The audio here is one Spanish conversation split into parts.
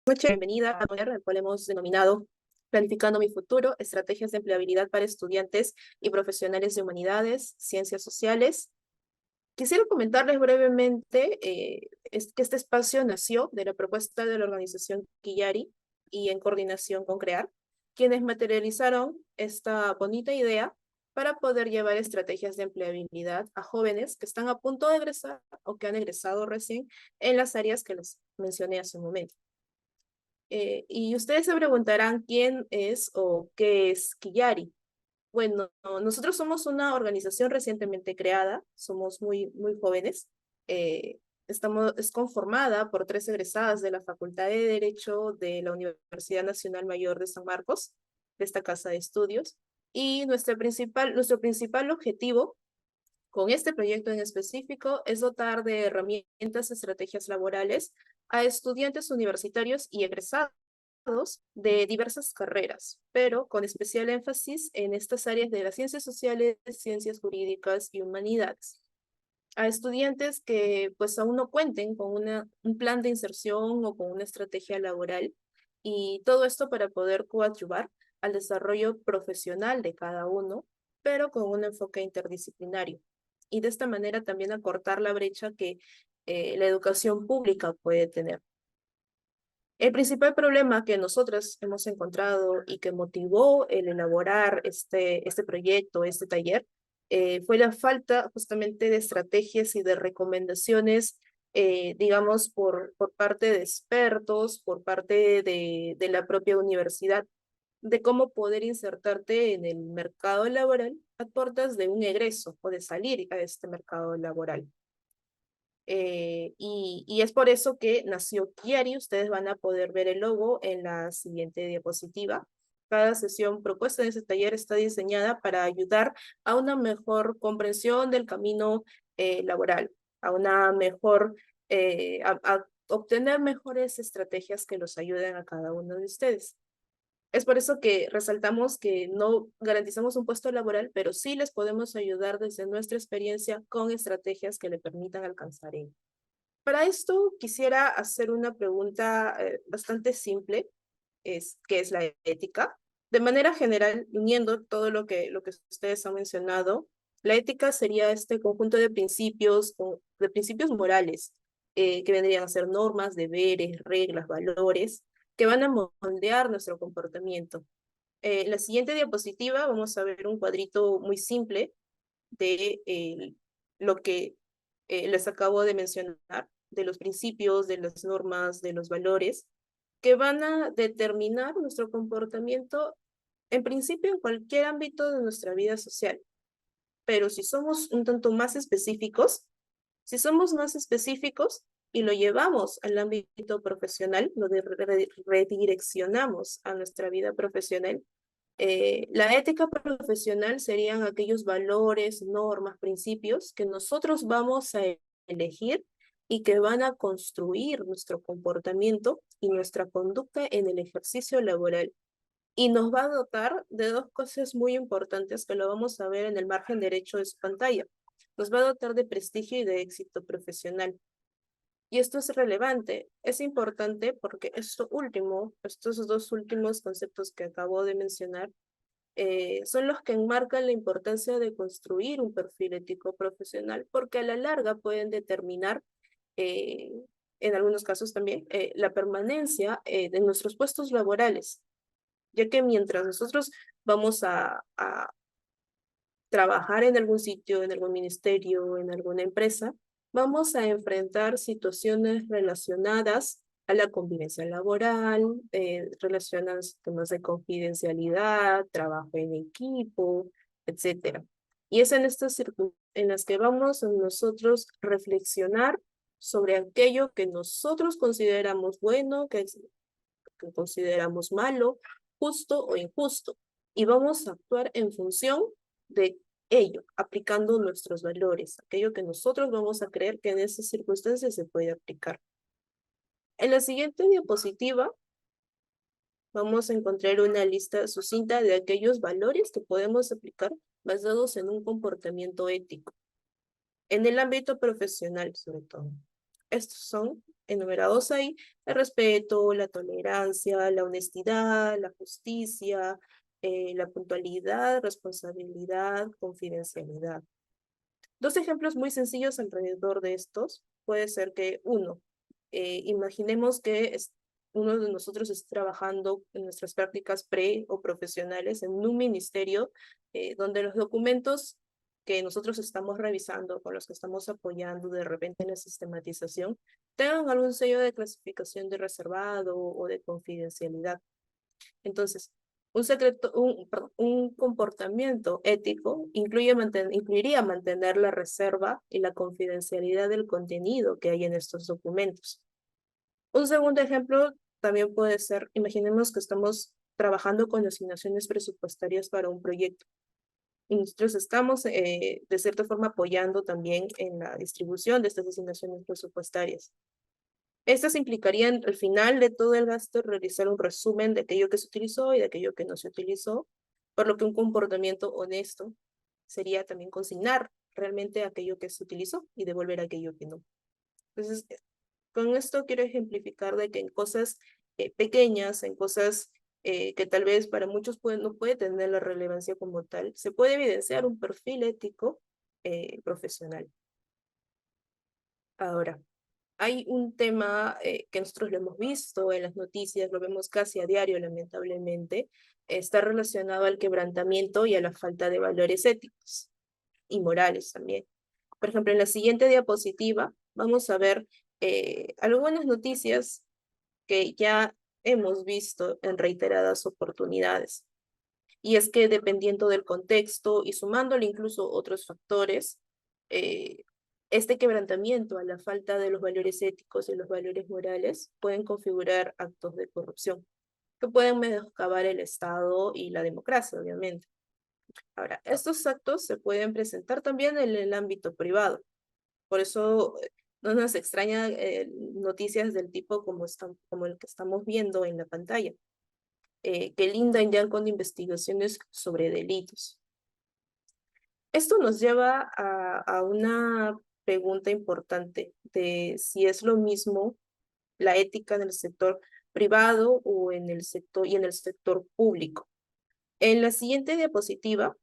Noche, bienvenida a poner el cual hemos denominado Planificando mi futuro, estrategias de empleabilidad para estudiantes y profesionales de humanidades, ciencias sociales. Quisiera comentarles brevemente es que este espacio nació de la propuesta de la organización Quillari y en coordinación con CREAR, quienes materializaron esta bonita idea para poder llevar estrategias de empleabilidad a jóvenes que están a punto de egresar o que han egresado recién en las áreas que les mencioné hace un momento. Y ustedes se preguntarán quién es o qué es Quillari. Bueno, nosotros somos una organización recientemente creada, somos muy jóvenes. Es conformada por 3 egresadas de la Facultad de Derecho de la Universidad Nacional Mayor de San Marcos, de esta casa de estudios. Y nuestro principal objetivo con este proyecto en específico es dotar de herramientas, estrategias laborales a estudiantes universitarios y egresados de diversas carreras, pero con especial énfasis en estas áreas de las ciencias sociales, ciencias jurídicas y humanidades. A estudiantes que pues aún no cuenten con un plan de inserción o con una estrategia laboral, y todo esto para poder coadyuvar al desarrollo profesional de cada uno, pero con un enfoque interdisciplinario. Y de esta manera también acortar la brecha que la educación pública puede tener. El principal problema que nosotros hemos encontrado y que motivó el elaborar este proyecto, este taller, fue la falta justamente de estrategias y de recomendaciones, digamos, por parte de expertos, por parte de la propia universidad, de cómo poder insertarte en el mercado laboral a puertas de un egreso o de salir a este mercado laboral. Y es por eso que nació Kiari. Ustedes van a poder ver el logo en la siguiente diapositiva. Cada sesión propuesta en ese taller está diseñada para ayudar a una mejor comprensión del camino laboral, a una mejor, a obtener mejores estrategias que los ayuden a cada uno de ustedes. Es por eso que resaltamos que no garantizamos un puesto laboral, pero sí les podemos ayudar desde nuestra experiencia con estrategias que le permitan alcanzar ello. Para esto quisiera hacer una pregunta bastante simple, ¿qué es la ética? De manera general, uniendo todo lo que ustedes han mencionado, la ética sería este conjunto de principios morales, que vendrían a ser normas, deberes, reglas, valores, que van a moldear nuestro comportamiento. En la siguiente diapositiva vamos a ver un cuadrito muy simple de lo que les acabo de mencionar, de los principios, de las normas, de los valores, que van a determinar nuestro comportamiento, en principio, en cualquier ámbito de nuestra vida social. Pero si somos un tanto más específicos, si somos más específicos y lo llevamos al ámbito profesional, lo redireccionamos a nuestra vida profesional, la ética profesional serían aquellos valores, normas, principios que nosotros vamos a elegir y que van a construir nuestro comportamiento y nuestra conducta en el ejercicio laboral. Y nos va a dotar de dos cosas muy importantes que lo vamos a ver en el margen derecho de su pantalla. Nos va a dotar de prestigio y de éxito profesional. Y esto es relevante, es importante porque estos dos últimos conceptos que acabo de mencionar, son los que enmarcan la importancia de construir un perfil ético profesional, porque a la larga pueden determinar, eh, en algunos casos también, la permanencia de nuestros puestos laborales, ya que mientras nosotros vamos a trabajar en algún sitio, en algún ministerio, en alguna empresa, vamos a enfrentar situaciones relacionadas a la convivencia laboral, relacionadas a temas de confidencialidad, trabajo en equipo, etcétera. Y es en estas circunstancias en las que vamos a nosotros reflexionar sobre aquello que nosotros consideramos bueno, que consideramos malo, justo o injusto. Y vamos a actuar en función de ello, aplicando nuestros valores, aquello que nosotros vamos a creer que en esas circunstancias se puede aplicar. En la siguiente diapositiva vamos a encontrar una lista sucinta de aquellos valores que podemos aplicar basados en un comportamiento ético, en el ámbito profesional sobre todo. Estos son enumerados ahí: el respeto, la tolerancia, la honestidad, la justicia, la puntualidad, responsabilidad, confidencialidad. Dos ejemplos muy sencillos alrededor de estos. Puede ser que uno, imaginemos que uno de nosotros esté trabajando en nuestras prácticas pre o profesionales en un ministerio donde los documentos que nosotros estamos revisando, con los que estamos apoyando de repente en la sistematización, tengan algún sello de clasificación de reservado o de confidencialidad. Entonces, perdón, un comportamiento ético incluiría mantener la reserva y la confidencialidad del contenido que hay en estos documentos. Un segundo ejemplo también puede ser: imaginemos que estamos trabajando con asignaciones presupuestarias para un proyecto y nosotros estamos de cierta forma apoyando también en la distribución de estas asignaciones presupuestarias. Estas implicarían al final de todo el gasto realizar un resumen de aquello que se utilizó y de aquello que no se utilizó, por lo que un comportamiento honesto sería también consignar realmente aquello que se utilizó y devolver aquello que no. Entonces, con esto quiero ejemplificar de que en cosas pequeñas, en cosas que tal vez para muchos no puede tener la relevancia como tal, se puede evidenciar un perfil ético profesional. Ahora, hay un tema que nosotros lo hemos visto en las noticias, lo vemos casi a diario, lamentablemente, está relacionado al quebrantamiento y a la falta de valores éticos y morales también. Por ejemplo, en la siguiente diapositiva vamos a ver algunas noticias que ya hemos visto en reiteradas oportunidades. Y es que dependiendo del contexto y sumándole incluso otros factores, eh, este quebrantamiento a la falta de los valores éticos y los valores morales pueden configurar actos de corrupción que pueden menoscabar el Estado y la democracia, obviamente. Ahora, estos actos se pueden presentar también en el ámbito privado. Por eso no nos extraña noticias del tipo como el que estamos viendo en la pantalla, que lindan ya con investigaciones sobre delitos. Esto nos lleva a una pregunta importante de si es lo mismo la ética en el sector privado o en el sector público. En la siguiente diapositiva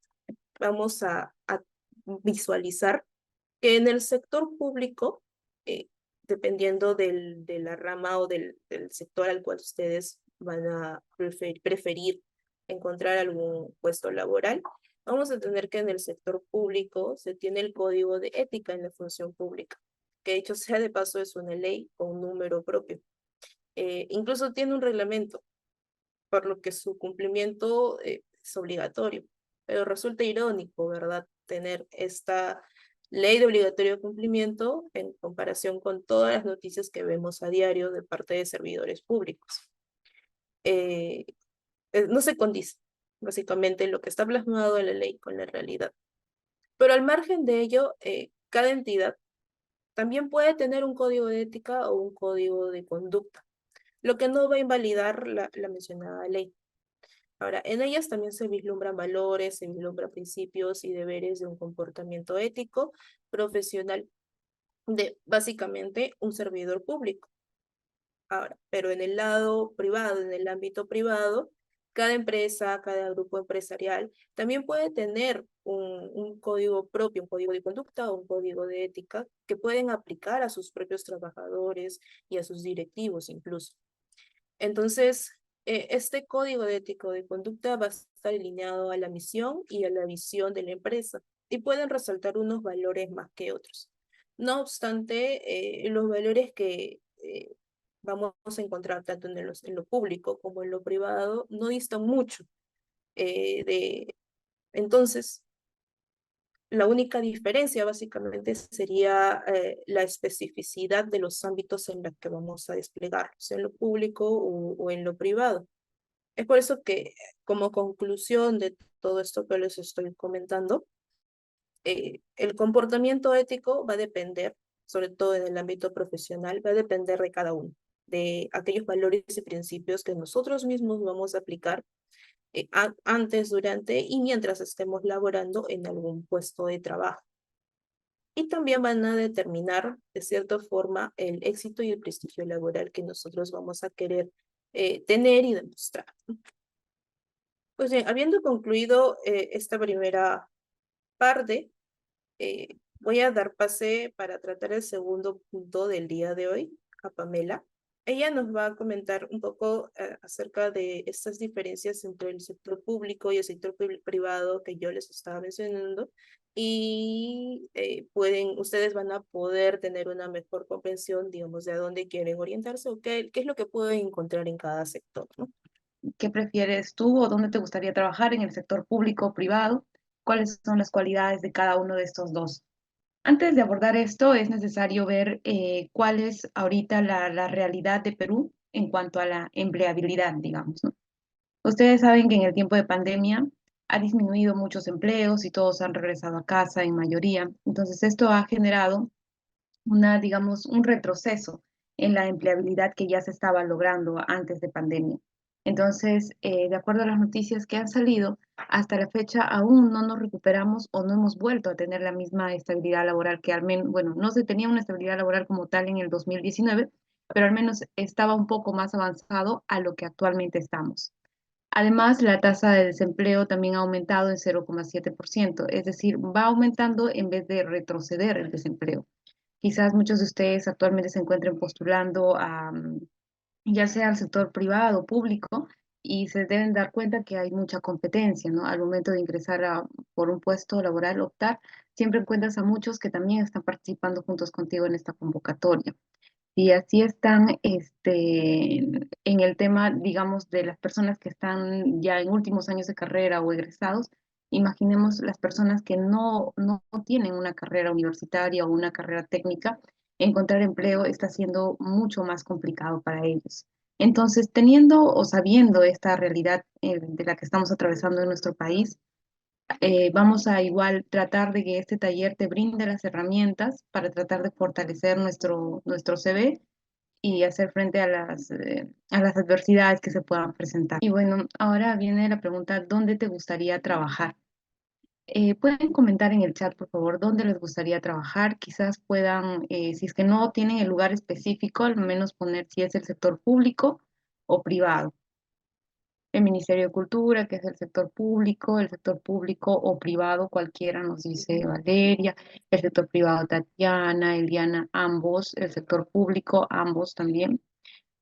vamos a visualizar que en el sector público, dependiendo de la rama o del sector al cual ustedes van a preferir encontrar algún puesto laboral, vamos a tener que en el sector público se tiene el código de ética en la función pública, que dicho sea de paso es una ley con un número propio. Incluso tiene un reglamento, por lo que su cumplimiento es obligatorio. Pero resulta irónico, ¿verdad?, tener esta ley de obligatorio cumplimiento en comparación con todas las noticias que vemos a diario de parte de servidores públicos. Eh, no se condice, básicamente, lo que está plasmado en la ley con la realidad. Pero al margen de ello, cada entidad también puede tener un código de ética o un código de conducta, lo que no va a invalidar la mencionada ley. Ahora, en ellas también se vislumbran valores, se vislumbran principios y deberes de un comportamiento ético, profesional, de básicamente un servidor público. Ahora, pero en el lado privado, en el ámbito privado, cada empresa, cada grupo empresarial también puede tener un código propio, un código de conducta o un código de ética que pueden aplicar a sus propios trabajadores y a sus directivos incluso. Entonces, este código de ético de conducta va a estar alineado a la misión y a la visión de la empresa y pueden resaltar unos valores más que otros. No obstante, los valores que vamos a encontrar tanto en lo público como en lo privado no distan mucho. Entonces, la única diferencia básicamente sería la especificidad de los ámbitos en los que vamos a desplegarlos, en lo público o en lo privado. Es por eso que, como conclusión de todo esto que les estoy comentando, el comportamiento ético va a depender, sobre todo en el ámbito profesional, va a depender de cada uno, de aquellos valores y principios que nosotros mismos vamos a aplicar antes, durante y mientras estemos laborando en algún puesto de trabajo. y también van a determinar de cierta forma el éxito y el prestigio laboral que nosotros vamos a querer tener y demostrar. Pues bien, habiendo concluido esta primera parte, voy a dar pase para tratar el segundo punto del día de hoy a Pamela. Ella nos va a comentar un poco acerca de estas diferencias entre el sector público y el sector privado que yo les estaba mencionando y ustedes van a poder tener una mejor comprensión, digamos, de a dónde quieren orientarse o qué es lo que pueden encontrar en cada sector, ¿no? ¿Qué prefieres tú o dónde te gustaría trabajar en el sector público o privado? ¿Cuáles son las cualidades de cada uno de estos dos? Antes de abordar esto, es necesario ver cuál es ahorita la realidad de Perú en cuanto a la empleabilidad, digamos, ¿no? Ustedes saben que en el tiempo de pandemia ha disminuido muchos empleos y todos han regresado a casa en mayoría. Entonces, esto ha generado digamos, un retroceso en la empleabilidad que ya se estaba logrando antes de pandemia. Entonces, de acuerdo a las noticias que han salido, hasta la fecha aún no nos recuperamos o no hemos vuelto a tener la misma estabilidad laboral que al menos, bueno, no se tenía una estabilidad laboral como tal en el 2019, pero al menos estaba un poco más avanzado a lo que actualmente estamos. Además, la tasa de desempleo también ha aumentado en 0,7%, es decir, va aumentando en vez de retroceder el desempleo. Quizás muchos de ustedes actualmente se encuentren postulando ya sea al sector privado o público y se deben dar cuenta que hay mucha competencia, ¿no? Al momento de ingresar por un puesto laboral, optar, siempre encuentras a muchos que también están participando juntos contigo en esta convocatoria. Y así están en el tema, digamos, de las personas que están ya en últimos años de carrera o egresados. Imaginemos las personas que no tienen una carrera universitaria o una carrera técnica, encontrar empleo está siendo mucho más complicado para ellos. Entonces, teniendo o sabiendo esta realidad de la que estamos atravesando en nuestro país, vamos a igual tratar de que este taller te brinde las herramientas para tratar de fortalecer nuestro CV y hacer frente a las adversidades que se puedan presentar. Y bueno, ahora viene la pregunta, ¿dónde te gustaría trabajar? Pueden comentar en el chat, por favor, dónde les gustaría trabajar. Quizás puedan, si es que no tienen el lugar específico, al menos poner si es el sector público o privado. El Ministerio de Cultura, que es el sector público o privado, cualquiera nos dice Valeria, el sector privado Tatiana, Eliana, ambos, el sector público, ambos también.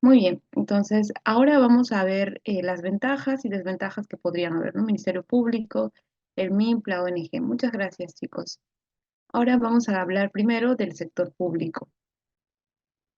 Muy bien, entonces ahora vamos a ver las ventajas y desventajas que podrían haber, ¿no? Ministerio Público, el MIMP, la ONG. Muchas gracias, chicos. Ahora vamos a hablar primero del sector público.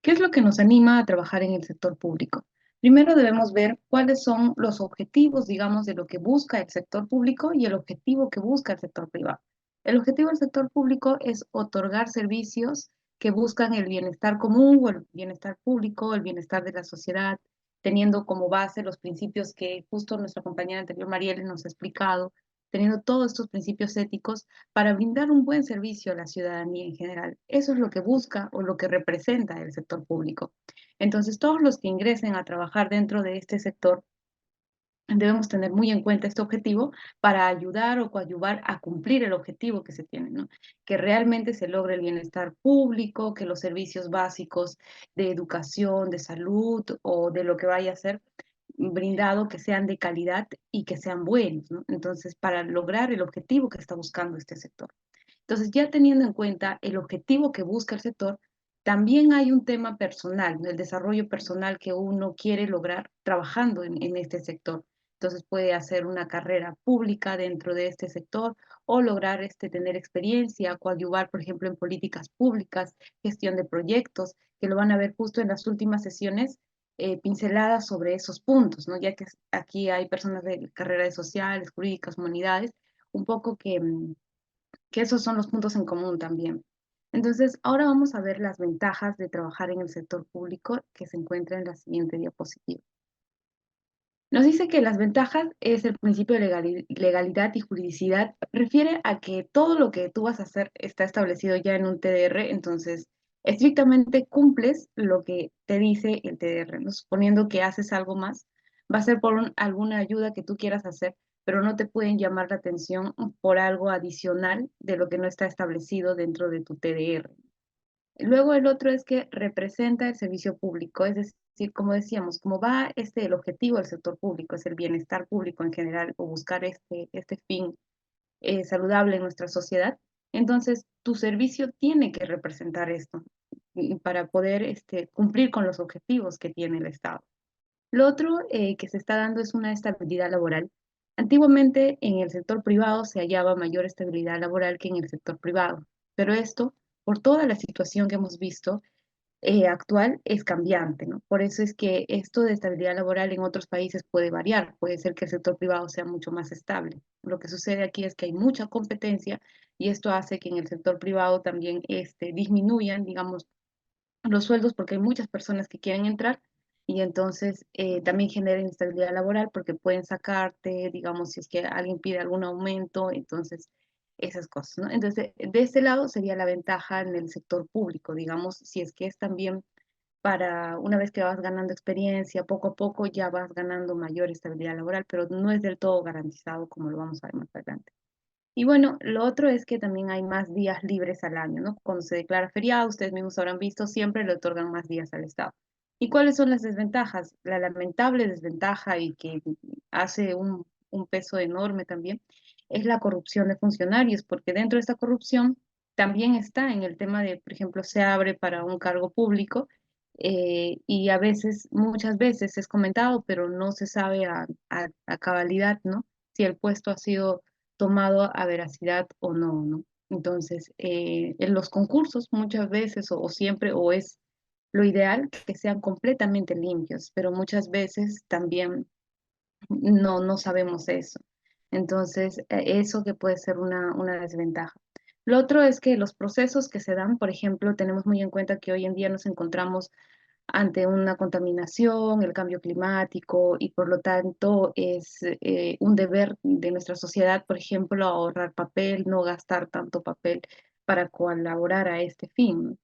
¿Qué es lo que nos anima a trabajar en el sector público? Primero debemos ver cuáles son los objetivos, digamos, de lo que busca el sector público y el objetivo que busca el sector privado. El objetivo del sector público es otorgar servicios que buscan el bienestar común o el bienestar público, el bienestar de la sociedad, teniendo como base los principios que justo nuestra compañera anterior, Marielle, nos ha explicado, teniendo todos estos principios éticos para brindar un buen servicio a la ciudadanía en general. Eso es lo que busca o lo que representa el sector público. Entonces, todos los que ingresen a trabajar dentro de este sector debemos tener muy en cuenta este objetivo para ayudar o coadyuvar a cumplir el objetivo que se tiene, ¿no? Que realmente se logre el bienestar público, que los servicios básicos de educación, de salud o de lo que vaya a ser brindado, que sean de calidad y que sean buenos, ¿no? Entonces, para lograr el objetivo que está buscando este sector. Entonces, ya teniendo en cuenta el objetivo que busca el sector, también hay un tema personal, ¿no? El desarrollo personal que uno quiere lograr trabajando en este sector. Entonces puede hacer una carrera pública dentro de este sector o lograr tener experiencia, coadyuvar, por ejemplo, en políticas públicas, gestión de proyectos, que lo van a ver justo en las últimas sesiones pinceladas sobre esos puntos, ¿no? Ya que aquí hay personas de carreras de sociales, jurídicas, humanidades, un poco que esos son los puntos en común también. Entonces, ahora vamos a ver las ventajas de trabajar en el sector público que se encuentra en la siguiente diapositiva. Nos dice que las ventajas es el principio de legalidad y juridicidad. Refiere a que todo lo que tú vas a hacer está establecido ya en un TDR, entonces estrictamente cumples lo que te dice el TDR, ¿no? Suponiendo que haces algo más, va a ser por alguna ayuda que tú quieras hacer, pero no te pueden llamar la atención por algo adicional de lo que no está establecido dentro de tu TDR. Luego el otro es que representa el servicio público, es decir, como decíamos, como va el objetivo del sector público, es el bienestar público en general o buscar este fin saludable en nuestra sociedad, entonces tu servicio tiene que representar esto para poder cumplir con los objetivos que tiene el Estado. Lo otro que se está dando es una estabilidad laboral. Antiguamente en el sector privado se hallaba mayor estabilidad laboral que en el sector privado, pero esto, por toda la situación que hemos visto, actual es cambiante, ¿no? Por eso es que esto de estabilidad laboral en otros países puede variar, puede ser que el sector privado sea mucho más estable. Lo que sucede aquí es que hay mucha competencia y esto hace que en el sector privado también disminuyan, digamos, los sueldos porque hay muchas personas que quieren entrar y entonces también genera inestabilidad laboral porque pueden sacarte, digamos, si es que alguien pide algún aumento, entonces esas cosas, ¿no? Entonces, de este lado sería la ventaja en el sector público, digamos, si es que es también para una vez que vas ganando experiencia, poco a poco ya vas ganando mayor estabilidad laboral, pero no es del todo garantizado como lo vamos a ver más adelante. Y bueno, lo otro es que también hay más días libres al año, ¿no? Cuando se declara feriado, ustedes mismos habrán visto, siempre le otorgan más días al Estado. ¿Y cuáles son las desventajas? La lamentable desventaja y que hace un peso enorme también es la corrupción de funcionarios, porque dentro de esta corrupción también está en el tema de, por ejemplo, se abre para un cargo público y a veces, muchas veces es comentado, pero no se sabe a cabalidad, ¿no? Si el puesto ha sido tomado a veracidad o no, ¿no? Entonces, en los concursos muchas veces o siempre o es lo ideal que sean completamente limpios, pero muchas veces también no sabemos eso. Entonces, eso que puede ser una desventaja. Lo otro es que los procesos que se dan, por ejemplo, tenemos muy en cuenta que hoy en día nos encontramos ante una contaminación, el cambio climático y por lo tanto es un deber de nuestra sociedad, por ejemplo, ahorrar papel, no gastar tanto papel para colaborar a este fin.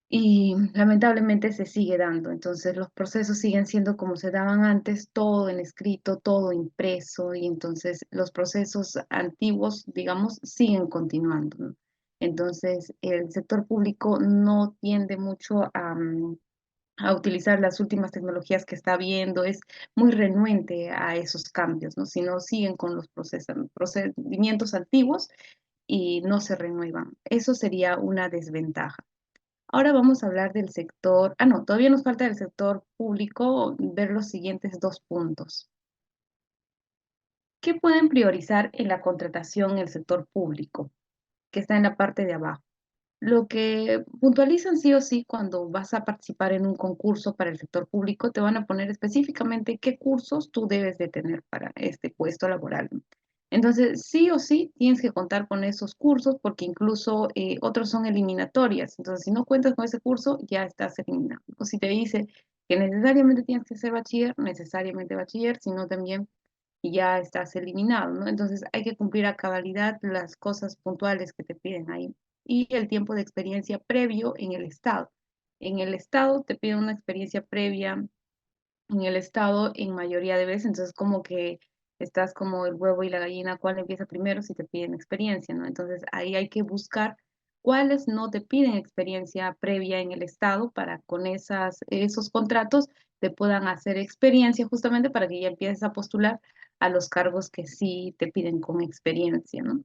Y lamentablemente se sigue dando, entonces los procesos siguen siendo como se daban antes, todo en escrito, todo impreso, y entonces los procesos antiguos, digamos, siguen continuando, ¿no? Entonces el sector público no tiende mucho a utilizar las últimas tecnologías que está viendo, es muy renuente a esos cambios, ¿no? Si no siguen con los procedimientos antiguos y no se renuevan. Eso sería una desventaja. Ahora vamos a hablar del sector, no, todavía nos falta del sector público ver los siguientes dos puntos. ¿Qué pueden priorizar en la contratación en el sector público? Que está en la parte de abajo. Lo que puntualizan sí o sí cuando vas a participar en un concurso para el sector público, te van a poner específicamente qué cursos tú debes de tener para este puesto laboral. Entonces, sí o sí tienes que contar con esos cursos porque incluso otros son eliminatorias. Entonces, si no cuentas con ese curso, ya estás eliminado. O si te dice que necesariamente tienes que ser bachiller, necesariamente bachiller, sino también ya estás eliminado, ¿no? Entonces, hay que cumplir a cabalidad las cosas puntuales que te piden ahí y el tiempo de experiencia previo en el estado. En el estado te piden una experiencia previa en el estado en mayoría de veces, entonces como que estás como el huevo y la gallina, ¿cuál empieza primero si te piden experiencia, ¿no? Entonces ahí hay que buscar cuáles no te piden experiencia previa en el estado para con esos contratos te puedan hacer experiencia justamente para que ya empieces a postular a los cargos que sí te piden con experiencia, ¿no?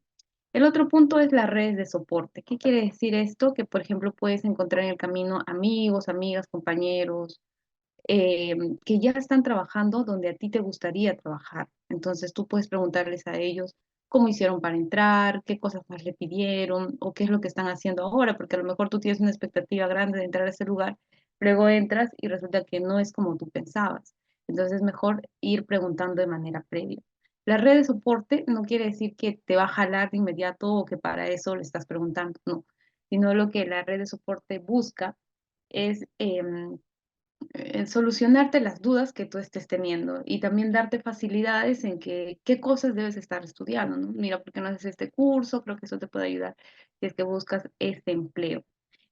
El otro punto es las redes de soporte. ¿Qué quiere decir esto? Que, por ejemplo, puedes encontrar en el camino amigos, amigas, compañeros, eh, que ya están trabajando donde a ti te gustaría trabajar. Entonces tú puedes preguntarles a ellos cómo hicieron para entrar, qué cosas más le pidieron o qué es lo que están haciendo ahora, porque a lo mejor tú tienes una expectativa grande de entrar a ese lugar, luego entras y resulta que no es como tú pensabas. Entonces es mejor ir preguntando de manera previa. La red de soporte no quiere decir que te va a jalar de inmediato o que para eso le estás preguntando, no, sino lo que la red de soporte busca es solucionarte las dudas que tú estés teniendo y también darte facilidades en qué cosas debes estar estudiando, ¿no? Mira, ¿por qué no haces este curso? Creo que eso te puede ayudar si es que buscas este empleo.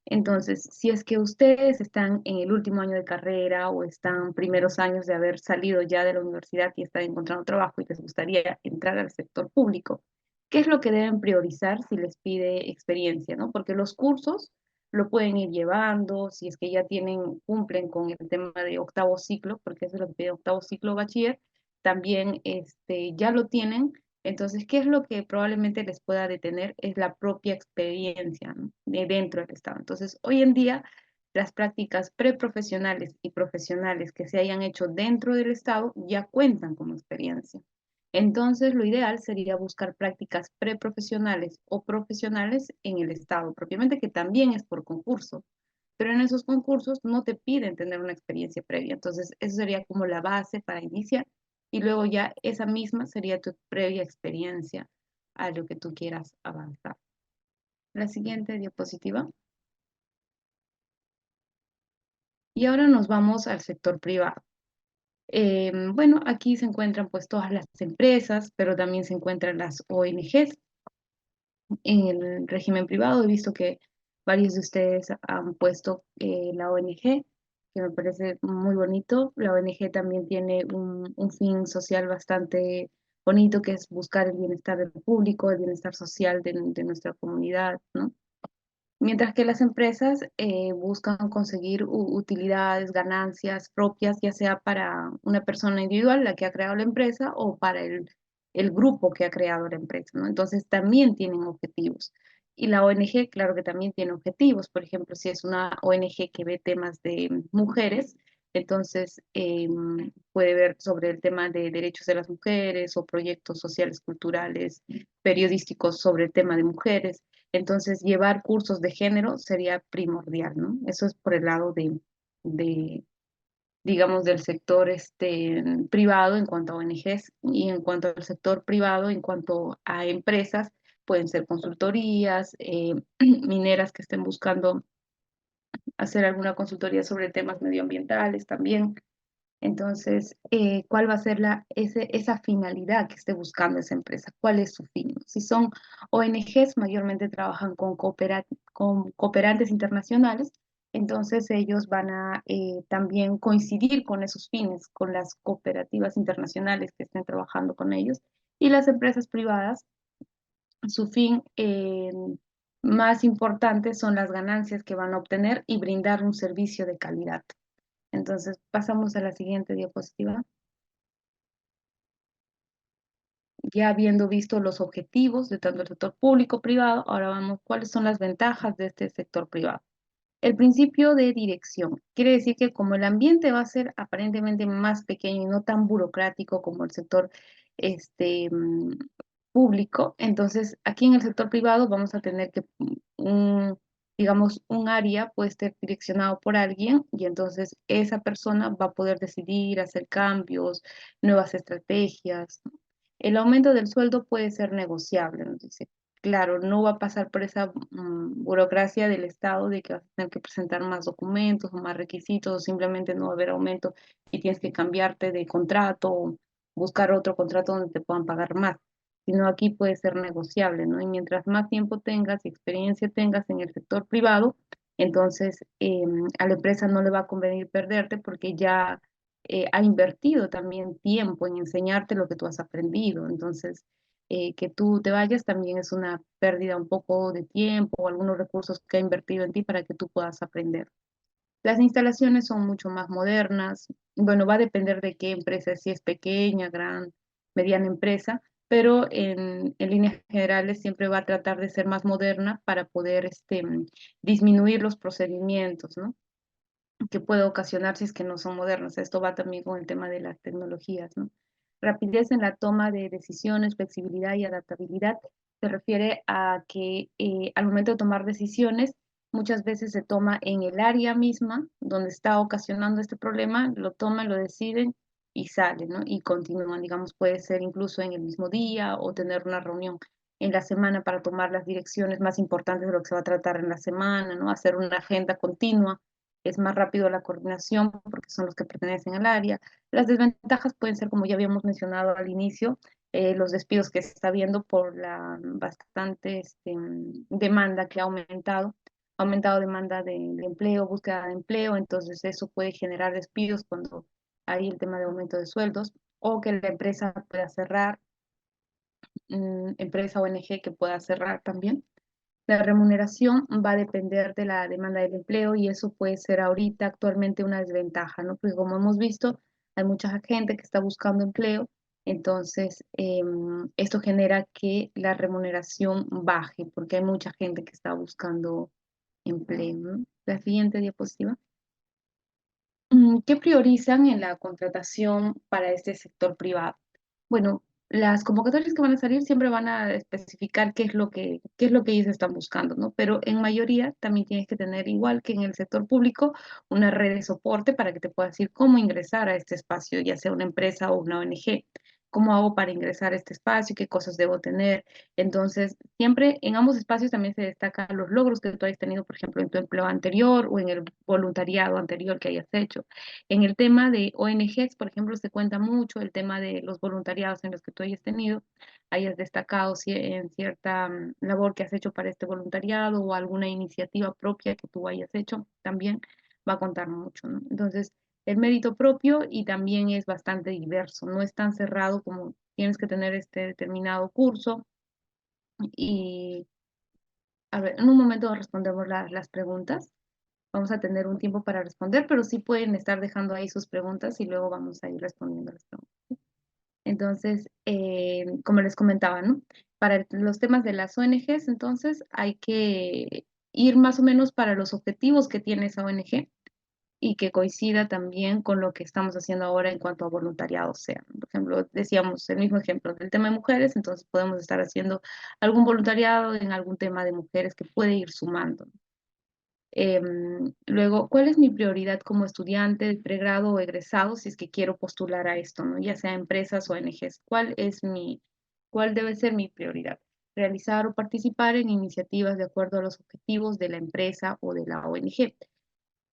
Entonces, si es que ustedes están en el último año de carrera o están primeros años de haber salido ya de la universidad y están encontrando trabajo y les gustaría entrar al sector público, ¿qué es lo que deben priorizar si les pide experiencia, ¿no? Porque los cursos lo pueden ir llevando, si es que ya tienen, cumplen con el tema de octavo ciclo, porque eso es lo que pide octavo ciclo bachiller, también ya lo tienen. Entonces, ¿qué es lo que probablemente les pueda detener? Es la propia experiencia, ¿no? De dentro del Estado. Entonces, hoy en día, las prácticas preprofesionales y profesionales que se hayan hecho dentro del Estado ya cuentan como experiencia. Entonces, lo ideal sería buscar prácticas preprofesionales o profesionales en el Estado, propiamente que también es por concurso, pero en esos concursos no te piden tener una experiencia previa. Entonces, eso sería como la base para iniciar y luego ya esa misma sería tu previa experiencia a lo que tú quieras avanzar. La siguiente diapositiva. Y ahora nos vamos al sector privado. Bueno, aquí se encuentran pues todas las empresas, pero también se encuentran las ONGs. En el régimen privado he visto que varios de ustedes han puesto la ONG, que me parece muy bonito. La ONG también tiene un fin social bastante bonito, que es buscar el bienestar del público, el bienestar social de nuestra comunidad, ¿no? Mientras que las empresas buscan conseguir utilidades, ganancias propias, ya sea para una persona individual, la que ha creado la empresa, o para el grupo que ha creado la empresa, ¿no? Entonces también tienen objetivos. Y la ONG, claro que también tiene objetivos. Por ejemplo, si es una ONG que ve temas de mujeres, entonces puede ver sobre el tema de derechos de las mujeres o proyectos sociales, culturales, periodísticos sobre el tema de mujeres. Entonces, llevar cursos de género sería primordial, ¿no? Eso es por el lado de digamos, del sector privado en cuanto a ONGs y en cuanto al sector privado, en cuanto a empresas, pueden ser consultorías, mineras que estén buscando hacer alguna consultoría sobre temas medioambientales también. Entonces, ¿cuál va a ser esa finalidad que esté buscando esa empresa? ¿Cuál es su fin? Si son ONGs, mayormente trabajan con cooperantes internacionales, entonces ellos van a también coincidir con esos fines, con las cooperativas internacionales que estén trabajando con ellos. Y las empresas privadas, su fin más importante son las ganancias que van a obtener y brindar un servicio de calidad. Entonces, pasamos a la siguiente diapositiva. Ya habiendo visto los objetivos de tanto el sector público privado, ahora vamos cuáles son las ventajas de este sector privado. El principio de dirección quiere decir que como el ambiente va a ser aparentemente más pequeño y no tan burocrático como el sector este, mm, público, entonces aquí en el sector privado vamos a tener que digamos, un área puede estar direccionado por alguien y entonces esa persona va a poder decidir, hacer cambios, nuevas estrategias. El aumento del sueldo puede ser negociable, nos dice. Claro, no va a pasar por esa burocracia del Estado de que vas a tener que presentar más documentos o más requisitos, o simplemente no va a haber aumento y tienes que cambiarte de contrato o buscar otro contrato donde te puedan pagar más, sino aquí puede ser negociable, ¿no? Y mientras más tiempo tengas y experiencia tengas en el sector privado, entonces a la empresa no le va a convenir perderte porque ya ha invertido también tiempo en enseñarte lo que tú has aprendido. Entonces, que tú te vayas también es una pérdida un poco de tiempo o algunos recursos que ha invertido en ti para que tú puedas aprender. Las instalaciones son mucho más modernas. Bueno, va a depender de qué empresa, si es pequeña, gran, mediana empresa, pero en líneas generales siempre va a tratar de ser más moderna para poder disminuir los procedimientos, ¿no? Que puede ocasionar si es que no son modernas. Esto va también con el tema de las tecnologías, ¿no? Rapidez en la toma de decisiones, flexibilidad y adaptabilidad se refiere a que al momento de tomar decisiones, muchas veces se toma en el área misma donde está ocasionando este problema, lo toman, lo deciden y salen, ¿no? Y continúan, digamos, puede ser incluso en el mismo día o tener una reunión en la semana para tomar las direcciones más importantes de lo que se va a tratar en la semana, ¿no? Hacer una agenda continua, es más rápido la coordinación porque son los que pertenecen al área. Las desventajas pueden ser, como ya habíamos mencionado al inicio, los despidos que se está viendo por la bastante demanda que ha aumentado. ha aumentado demanda de empleo, búsqueda de empleo, entonces eso puede generar despidos cuando hay el tema de aumento de sueldos, o que la empresa pueda cerrar, empresa ONG que pueda cerrar también. La remuneración va a depender de la demanda del empleo y eso puede ser ahorita actualmente una desventaja, ¿no? Porque como hemos visto, hay mucha gente que está buscando empleo, entonces esto genera que la remuneración baje porque hay mucha gente que está buscando empleo, ¿no? La siguiente diapositiva. ¿Qué priorizan en la contratación para este sector privado? Bueno, las convocatorias que van a salir siempre van a especificar qué es lo que ellos están buscando, ¿no? Pero en mayoría también tienes que tener, igual que en el sector público, una red de soporte para que te puedas decir cómo ingresar a este espacio, ya sea una empresa o una ONG. ¿Cómo hago para ingresar a este espacio? ¿Qué cosas debo tener? Entonces, siempre en ambos espacios también se destacan los logros que tú hayas tenido, por ejemplo, en tu empleo anterior o en el voluntariado anterior que hayas hecho. En el tema de ONGs, por ejemplo, se cuenta mucho el tema de los voluntariados en los que tú hayas tenido, hayas destacado en cierta labor que has hecho para este voluntariado o alguna iniciativa propia que tú hayas hecho, también va a contar mucho, ¿no? Entonces, el mérito propio y también es bastante diverso, no es tan cerrado como tienes que tener este determinado curso y, a ver, en un momento respondemos las preguntas. Vamos a tener un tiempo para responder, pero sí pueden estar dejando ahí sus preguntas y luego vamos a ir respondiendo las preguntas. Entonces, como les comentaba, ¿no? Para los temas de las ONGs, entonces hay que ir más o menos para los objetivos que tiene esa ONG y que coincida también con lo que estamos haciendo ahora en cuanto a voluntariado sea. Por ejemplo, decíamos el mismo ejemplo del tema de mujeres, entonces podemos estar haciendo algún voluntariado en algún tema de mujeres que puede ir sumando. Luego, ¿cuál es mi prioridad como estudiante de pregrado o egresado si es que quiero postular a esto, ¿no? Ya sea empresas o ONGs? ¿Cuál debe ser mi prioridad? Realizar o participar en iniciativas de acuerdo a los objetivos de la empresa o de la ONG.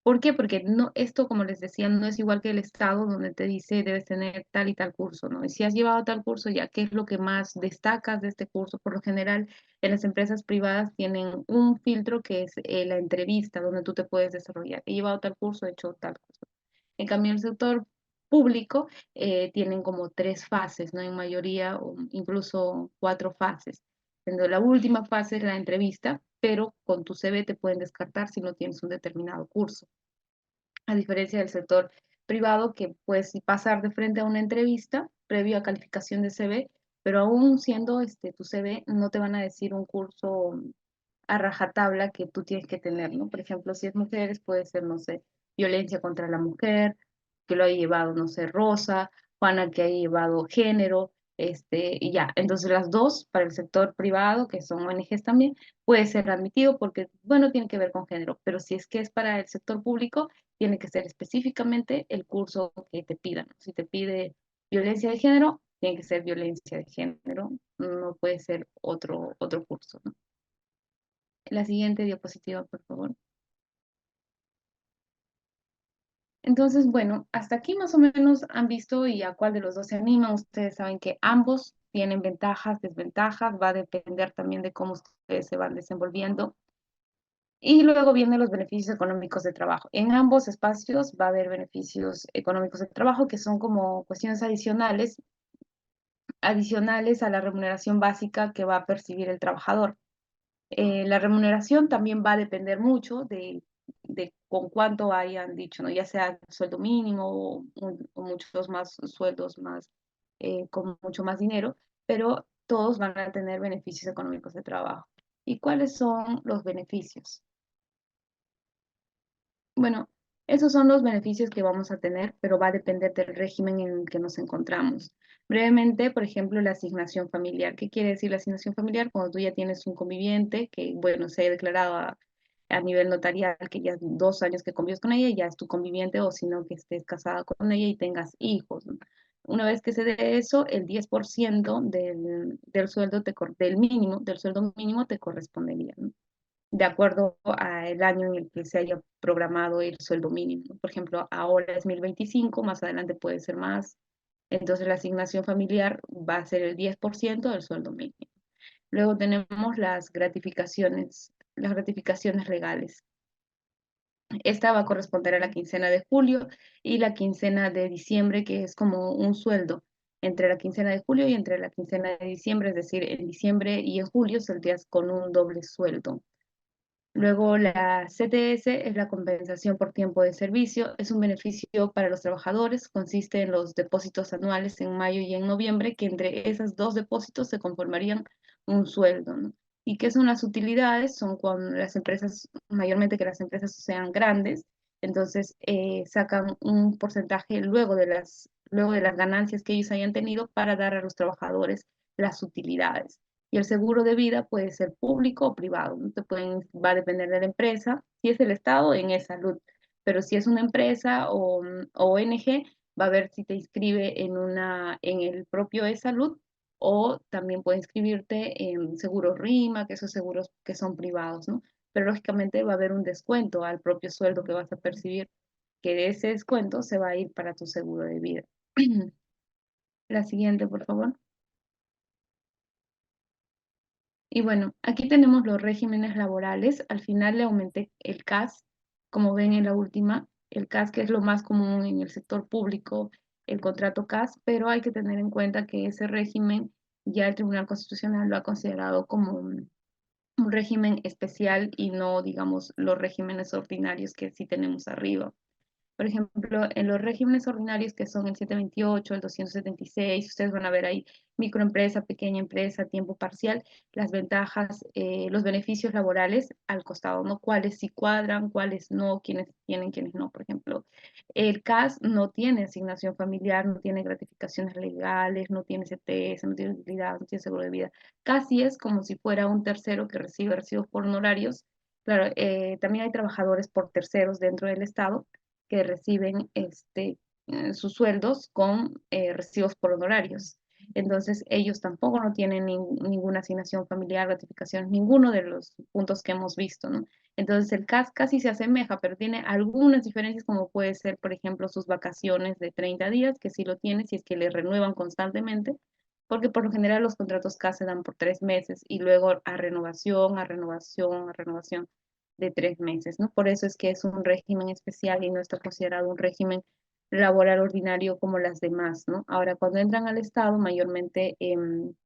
¿Por qué? Porque no, esto, como les decía, no es igual que el Estado donde te dice debes tener tal y tal curso, ¿no? Y si has llevado tal curso, ya, ¿qué es lo que más destacas de este curso? Por lo general, en las empresas privadas tienen un filtro que es la entrevista, donde tú te puedes desarrollar. He llevado tal curso, he hecho tal curso. En cambio, en el sector público tienen como tres fases, ¿no? En mayoría, o incluso cuatro fases. Siendo la última fase es la entrevista, pero con tu CV te pueden descartar si no tienes un determinado curso. A diferencia del sector privado, que puedes pasar de frente a una entrevista previo a calificación de CV, pero aún siendo tu CV, no te van a decir un curso a rajatabla que tú tienes que tener, ¿no? Por ejemplo, si es mujeres, puede ser, no sé, violencia contra la mujer, que lo haya llevado, no sé, Rosa, Juana, que haya llevado género, y ya. Entonces, las dos para el sector privado, que son ONGs también, puede ser admitido porque, bueno, tiene que ver con género, pero si es que es para el sector público, tiene que ser específicamente el curso que te pidan. Si te pide violencia de género, tiene que ser violencia de género, no puede ser otro curso, ¿no? La siguiente diapositiva, por favor. Entonces, bueno, hasta aquí más o menos han visto y a cuál de los dos se animan. Ustedes saben que ambos tienen ventajas, desventajas, va a depender también de cómo ustedes se van desenvolviendo. Y luego vienen los beneficios económicos de trabajo. En ambos espacios va a haber beneficios económicos de trabajo que son como cuestiones adicionales a la remuneración básica que va a percibir el trabajador. La remuneración también va a depender mucho de con cuánto hayan dicho, ¿no? Ya sea sueldo mínimo o muchos más sueldos más, con mucho más dinero, pero todos van a tener beneficios económicos de trabajo. ¿Y cuáles son los beneficios? Bueno, esos son los beneficios que vamos a tener, pero va a depender del régimen en el que nos encontramos. Brevemente, por ejemplo, la asignación familiar. ¿Qué quiere decir la asignación familiar? Cuando tú ya tienes un conviviente que, bueno, se ha declarado a nivel notarial que ya 2 años que convives con ella, ya es tu conviviente, o si no, que estés casada con ella y tengas hijos, ¿no? Una vez que se dé eso, el 10% del sueldo del sueldo mínimo te correspondería, ¿no? De acuerdo al año en el que se haya programado el sueldo mínimo. Por ejemplo, ahora es 1025, más adelante puede ser más. Entonces la asignación familiar va a ser el 10% del sueldo mínimo. Luego tenemos las gratificaciones las gratificaciones legales. Esta va a corresponder a la quincena de julio y la quincena de diciembre, que es como un sueldo entre la quincena de julio y entre la quincena de diciembre, es decir, en diciembre y en julio saldrías con un doble sueldo. Luego la CTS es la compensación por tiempo de servicio, es un beneficio para los trabajadores, consiste en los depósitos anuales en mayo y en noviembre, que entre esos dos depósitos se conformarían un sueldo, ¿no? ¿Y qué son las utilidades? Son cuando las empresas, mayormente que las empresas sean grandes, entonces sacan un porcentaje luego de las ganancias que ellos hayan tenido para dar a los trabajadores las utilidades. Y el seguro de vida puede ser público o privado, ¿no? Va a depender de la empresa. Si es el Estado, en e-salud. Pero si es una empresa o ONG, va a ver si te inscribe en el propio e-salud o también puede inscribirte en seguros RIMA, que esos seguros que son privados, ¿no? Pero lógicamente va a haber un descuento al propio sueldo que vas a percibir, que de ese descuento se va a ir para tu seguro de vida. La siguiente, por favor. Y bueno, aquí tenemos los regímenes laborales. Al final le aumenté el CAS, como ven en la última, el CAS que es lo más común en el sector público, el contrato CAS, pero hay que tener en cuenta que ese régimen ya el Tribunal Constitucional lo ha considerado como un régimen especial y no, digamos, los regímenes ordinarios que sí tenemos arriba. Por ejemplo, en los regímenes ordinarios que son el 728, el 276, ustedes van a ver ahí microempresa, pequeña empresa, tiempo parcial, las ventajas, los beneficios laborales al costado, ¿no? Cuáles sí cuadran, cuáles no, quiénes tienen, quiénes no. Por ejemplo, el CAS no tiene asignación familiar, no tiene gratificaciones legales, no tiene CTS, no tiene utilidad, no tiene seguro de vida. Casi es como si fuera un tercero que recibe recibos por honorarios. Claro, también hay trabajadores por terceros dentro del Estado que reciben sus sueldos con recibos por honorarios. Entonces, ellos tampoco no tienen ninguna asignación familiar, gratificación, ninguno de los puntos que hemos visto, ¿no? Entonces, el CAS casi se asemeja, pero tiene algunas diferencias, como puede ser, por ejemplo, sus vacaciones de 30 días, que sí lo tiene, si es que le renuevan constantemente, porque por lo general los contratos CAS se dan por 3 meses y luego a renovación, a renovación, a renovación de 3 meses, ¿no? Por eso es que es un régimen especial y no está considerado un régimen laboral ordinario como las demás, ¿no? Ahora, cuando entran al Estado, mayormente en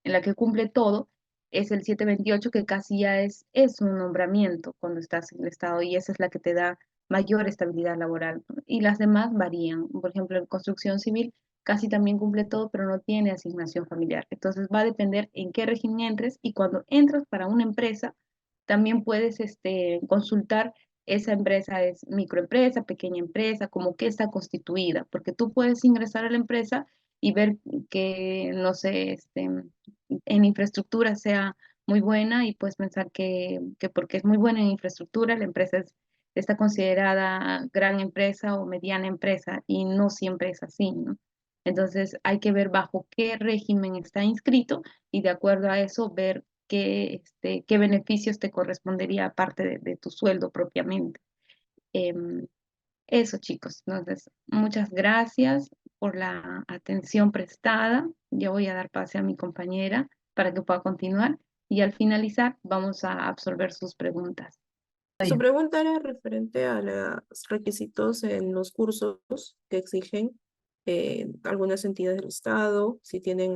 la que cumple todo, es el 728, que casi ya es un nombramiento cuando estás en el Estado y esa es la que te da mayor estabilidad laboral, ¿no? Y las demás varían. Por ejemplo, en construcción civil casi también cumple todo, pero no tiene asignación familiar. Entonces va a depender en qué régimen entres y cuando entras para una empresa, también puedes consultar esa empresa es microempresa, pequeña empresa, como que está constituida, porque tú puedes ingresar a la empresa y ver que, no sé, en infraestructura sea muy buena y puedes pensar que porque es muy buena en infraestructura, la empresa está considerada gran empresa o mediana empresa y no siempre es así, ¿no? Entonces hay que ver bajo qué régimen está inscrito y de acuerdo a eso ver qué beneficios te correspondería aparte de tu sueldo propiamente. Em, Eso, chicos. Entonces, muchas gracias por la atención prestada. Yo voy a dar pase a mi compañera para que pueda continuar y al finalizar vamos a absorber sus preguntas. Su pregunta era referente a los requisitos en los cursos que exigen algunas entidades del Estado, si tienen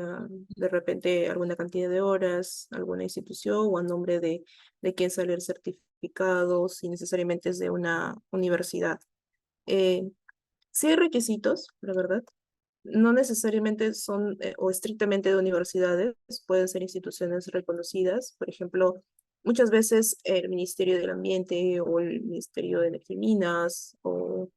de repente alguna cantidad de horas, alguna institución o a nombre de quién sale el certificado, si necesariamente es de una universidad. Eh, sí hay requisitos, la verdad. No necesariamente son o estrictamente de universidades, pueden ser instituciones reconocidas. Por ejemplo, muchas veces el Ministerio del Ambiente o el Ministerio de Energía y Minas o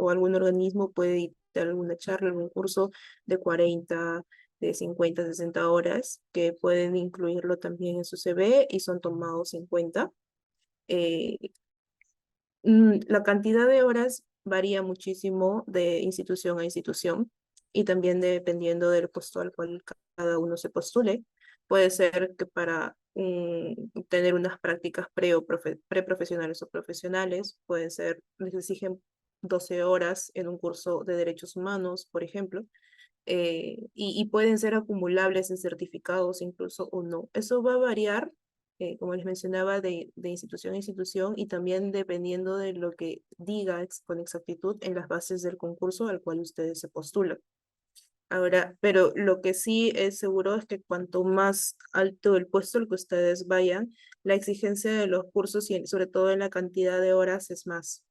algún organismo puede dictar alguna charla, algún curso de 40, de 50, 60 horas que pueden incluirlo también en su CV y son tomados en cuenta. Eh, la cantidad de horas varía muchísimo de institución a institución y también dependiendo del puesto al cual cada uno se postule. Puede ser que para tener unas prácticas preprofesionales o profesionales, pueden ser, les exigen 12 horas en un curso de derechos humanos, por ejemplo, y pueden ser acumulables en certificados incluso o no. Eso va a variar como les mencionaba, de institución a institución y también dependiendo de lo que diga con exactitud en las bases del concurso al cual ustedes se postulan. Ahora, pero lo que sí es seguro es que cuanto más alto el puesto al que ustedes vayan, la exigencia de los cursos y sobre todo en la cantidad de horas es más.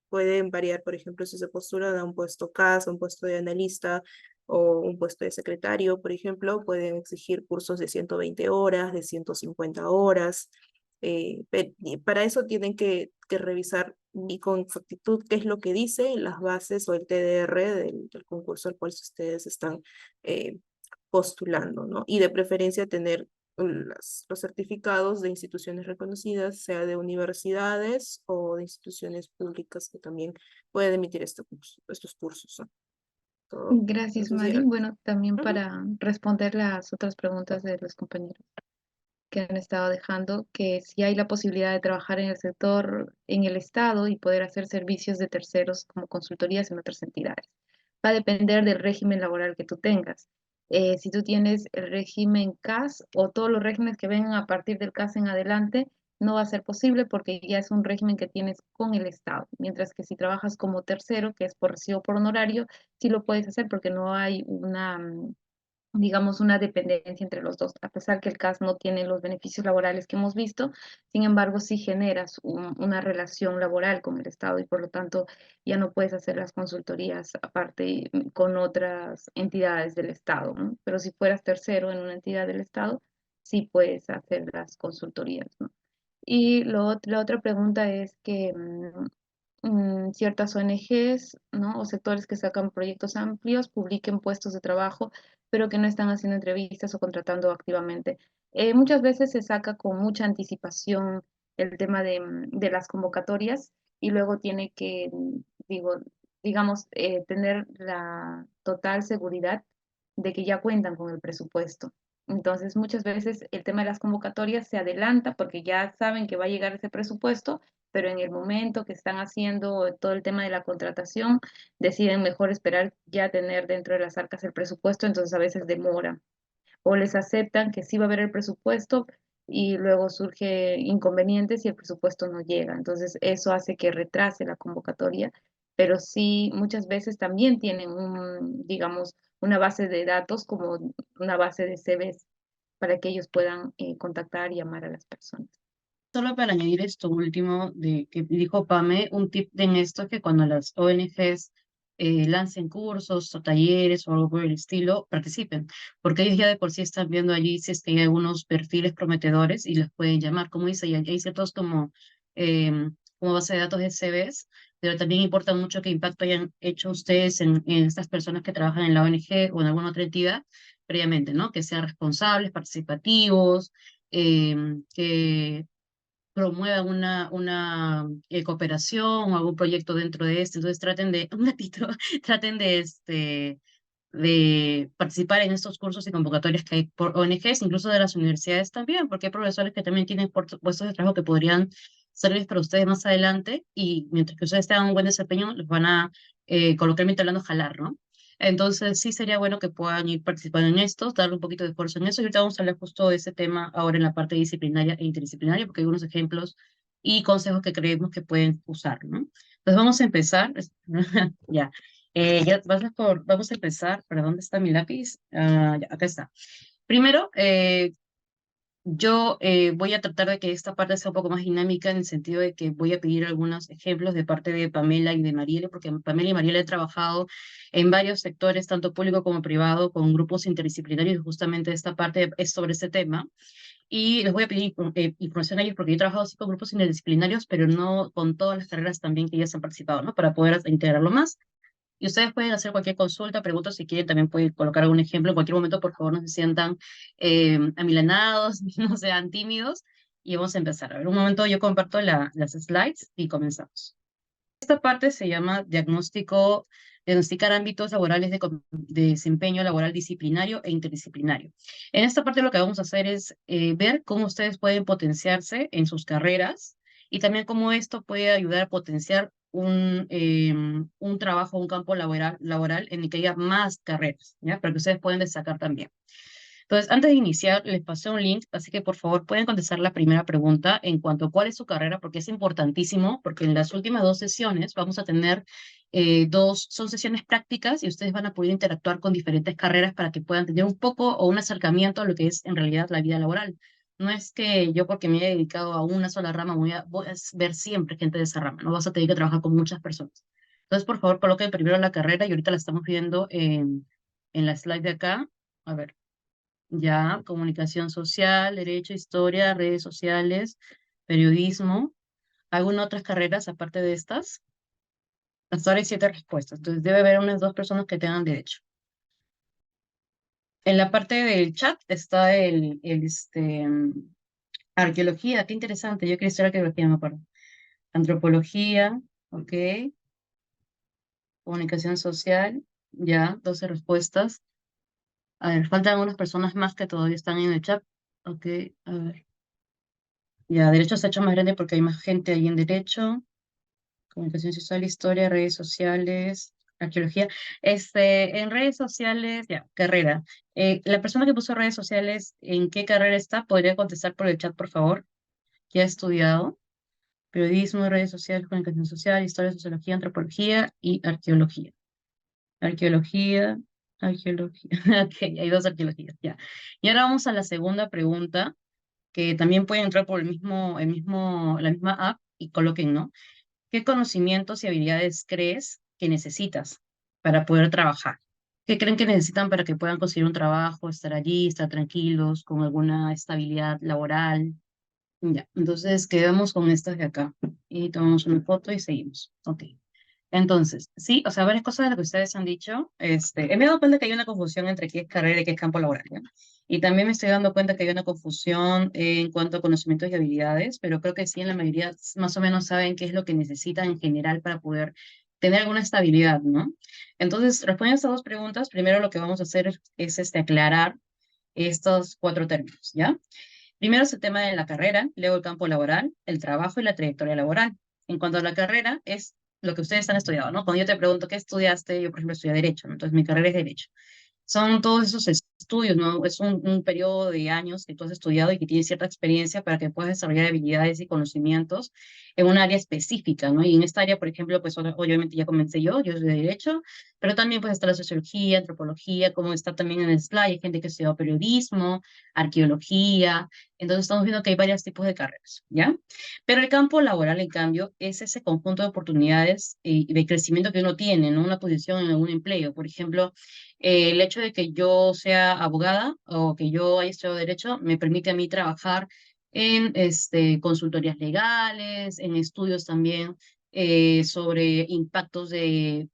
Pueden variar, por ejemplo, si se postulan a un puesto CAS, a un puesto de analista o un puesto de secretario, por ejemplo, pueden exigir cursos de 120 horas, de 150 horas. Y para eso tienen que revisar y con exactitud qué es lo que dice las bases o el TDR del concurso al cual ustedes están eh, postulando, ¿no? Y de preferencia tener los certificados de instituciones reconocidas, sea de universidades o de instituciones públicas que también pueden emitir estos cursos, ¿no? Todo. Gracias, Entonces, Mari. ya. Bueno, también Ujú. para responder las otras preguntas de los compañeros que han estado dejando, que si hay la posibilidad de trabajar en el sector, en el Estado y poder hacer servicios de terceros como consultorías en otras entidades. Va a depender del régimen laboral que tú tengas. Si tú tienes el régimen CAS o todos los regímenes que vengan a partir del CAS en adelante, no va a ser posible porque ya es un régimen que tienes con el Estado. Mientras que si trabajas como tercero, que es por recibo por honorario, sí lo puedes hacer porque no hay una digamos, una dependencia entre los dos, a pesar que el CAS no tiene los beneficios laborales que hemos visto, sin embargo, sí generas una relación laboral con el Estado y por lo tanto ya no puedes hacer las consultorías aparte con otras entidades del Estado, ¿no? Pero si fueras tercero en una entidad del Estado, sí puedes hacer las consultorías, ¿no? Y la otra pregunta es que ciertas ONGs, ¿no? O sectores que sacan proyectos amplios, publiquen puestos de trabajo, pero que no están haciendo entrevistas o contratando activamente. Muchas veces se saca con mucha anticipación el tema de las convocatorias y luego tiene que, digo, digamos, tener la total seguridad de que ya cuentan con el presupuesto. Entonces, muchas veces el tema de las convocatorias se adelanta porque ya saben que va a llegar ese presupuesto, pero en el momento que están haciendo todo el tema de la contratación, deciden mejor esperar ya tener dentro de las arcas el presupuesto, entonces a veces demora. O les aceptan que sí va a haber el presupuesto y luego surge inconvenientes y el presupuesto no llega. Entonces eso hace que retrase la convocatoria, pero sí muchas veces también tienen digamos, una base de datos como una base de CVs para que ellos puedan contactar y llamar a las personas. Solo para añadir esto último de que dijo Pame, un tip en esto es que cuando las ONGs lancen cursos o talleres o algo por el estilo, participen, porque ellos ya de por sí están viendo allí si es que hay algunos perfiles prometedores y les pueden llamar, como dice, y hay ciertos como base de datos de CVs, pero también importa mucho qué impacto hayan hecho ustedes en estas personas que trabajan en la ONG o en alguna otra entidad previamente, ¿no? Que sean responsables, participativos, que promuevan una cooperación o algún proyecto dentro de este. Entonces traten de, un gatito, traten de participar en estos cursos y convocatorias que hay por ONGs, incluso de las universidades también, porque hay profesores que también tienen puestos de trabajo que podrían servir para ustedes más adelante y mientras que ustedes tengan un buen desempeño, los van a coloquialmente hablando jalar, ¿no? Entonces sí sería bueno que puedan ir participando en esto, darle un poquito de esfuerzo en eso. Y ahorita vamos a hablar justo de ese tema ahora en la parte disciplinaria e interdisciplinaria, porque hay unos ejemplos y consejos que creemos que pueden usar, ¿no? Entonces vamos a empezar. Ya. Vamos a empezar. ¿Para dónde está mi lápiz? Ya, acá está. Primero, yo voy a tratar de que esta parte sea un poco más dinámica en el sentido de que voy a pedir algunos ejemplos de parte de Pamela y de Mariela, porque Pamela y Mariela he trabajado en varios sectores, tanto público como privado, con grupos interdisciplinarios, y justamente esta parte es sobre este tema. Y les voy a pedir información a ellos porque yo he trabajado así con grupos interdisciplinarios, pero no con todas las carreras también que ellas han participado, ¿no? Para poder integrarlo más. Y ustedes pueden hacer cualquier consulta, pregunta, si quieren, también pueden colocar algún ejemplo. En cualquier momento, por favor, no se sientan amilanados, no sean tímidos. Y vamos a empezar. A ver, un momento, yo comparto las slides y comenzamos. Esta parte se llama diagnosticar ámbitos laborales de desempeño laboral disciplinario e interdisciplinario. En esta parte lo que vamos a hacer es ver cómo ustedes pueden potenciarse en sus carreras y también cómo esto puede ayudar a potenciar un trabajo, un campo laboral en el que haya más carreras, ¿ya? Para que ustedes puedan destacar también. Entonces, antes de iniciar, les pasé un link, así que por favor pueden contestar la primera pregunta en cuanto a cuál es su carrera, porque es importantísimo, porque en las últimas dos sesiones vamos a tener son sesiones prácticas y ustedes van a poder interactuar con diferentes carreras para que puedan tener un poco o un acercamiento a lo que es en realidad la vida laboral. No es que yo porque me haya dedicado a una sola rama voy a ver siempre gente de esa rama, no vas a tener que trabajar con muchas personas. Entonces, por favor, coloquen primero la carrera y ahorita la estamos viendo en la slide de acá. A ver. Ya, comunicación social, derecho, historia, redes sociales, periodismo. ¿Alguna otras carreras aparte de estas? Hasta ahora hay 7 respuestas, entonces debe haber unas 2 personas que tengan derecho. En la parte del chat está arqueología, qué interesante, yo quería estudiar arqueología, me acuerdo. Antropología, ok. Comunicación social, ya, 12 respuestas. A ver, faltan algunas personas más que todavía están en el chat. Ok, a ver. Ya, derecho se ha hecho más grande porque hay más gente ahí en derecho. Comunicación social, historia, redes sociales, arqueología. En redes sociales, ya, carrera. La persona que puso redes sociales, ¿en qué carrera está? ¿Podría contestar por el chat, por favor? ¿Qué ha estudiado? Periodismo, redes sociales, comunicación social, historia, sociología, antropología y arqueología. Arqueología, arqueología. Ok, hay 2 arqueologías, ya. Y ahora vamos a la segunda pregunta, que también pueden entrar por la misma app y coloquen, ¿no? ¿Qué conocimientos y habilidades crees que necesitas para poder trabajar? ¿Qué creen que necesitan para que puedan conseguir un trabajo, estar allí, estar tranquilos, con alguna estabilidad laboral? Ya, entonces quedamos con estas de acá y tomamos una foto y seguimos. Ok. Entonces, sí, o sea, varias cosas de lo que ustedes han dicho. Me he dado cuenta que hay una confusión entre qué es carrera y qué es campo laboral, ¿ya? Y también me estoy dando cuenta que hay una confusión en cuanto a conocimientos y habilidades, pero creo que sí, en la mayoría más o menos saben qué es lo que necesitan en general para poder tener alguna estabilidad, ¿no? Entonces, respondiendo a estas 2 preguntas, primero lo que vamos a hacer es aclarar estos 4 términos, ¿ya? Primero es el tema de la carrera, luego el campo laboral, el trabajo y la trayectoria laboral. En cuanto a la carrera, es lo que ustedes han estudiado, ¿no? Cuando yo te pregunto qué estudiaste, yo por ejemplo estudié Derecho, ¿no? Entonces mi carrera es Derecho. Son todos esos estudios, ¿no? Es un periodo de años que tú has estudiado y que tienes cierta experiencia para que puedas desarrollar habilidades y conocimientos en un área específica, ¿no? Y en esta área, por ejemplo, pues obviamente ya comencé yo soy de Derecho, pero también pues está la sociología, antropología, como está también en el slide, hay gente que ha estudiado periodismo, arqueología, entonces estamos viendo que hay varios tipos de carreras, ¿ya? Pero el campo laboral, en cambio, es ese conjunto de oportunidades y de crecimiento que uno tiene, ¿no? Una posición en algún empleo. Por ejemplo, el hecho de que yo sea abogada o que yo haya estudiado derecho me permite a mí trabajar en consultorías legales, en estudios también sobre impactos de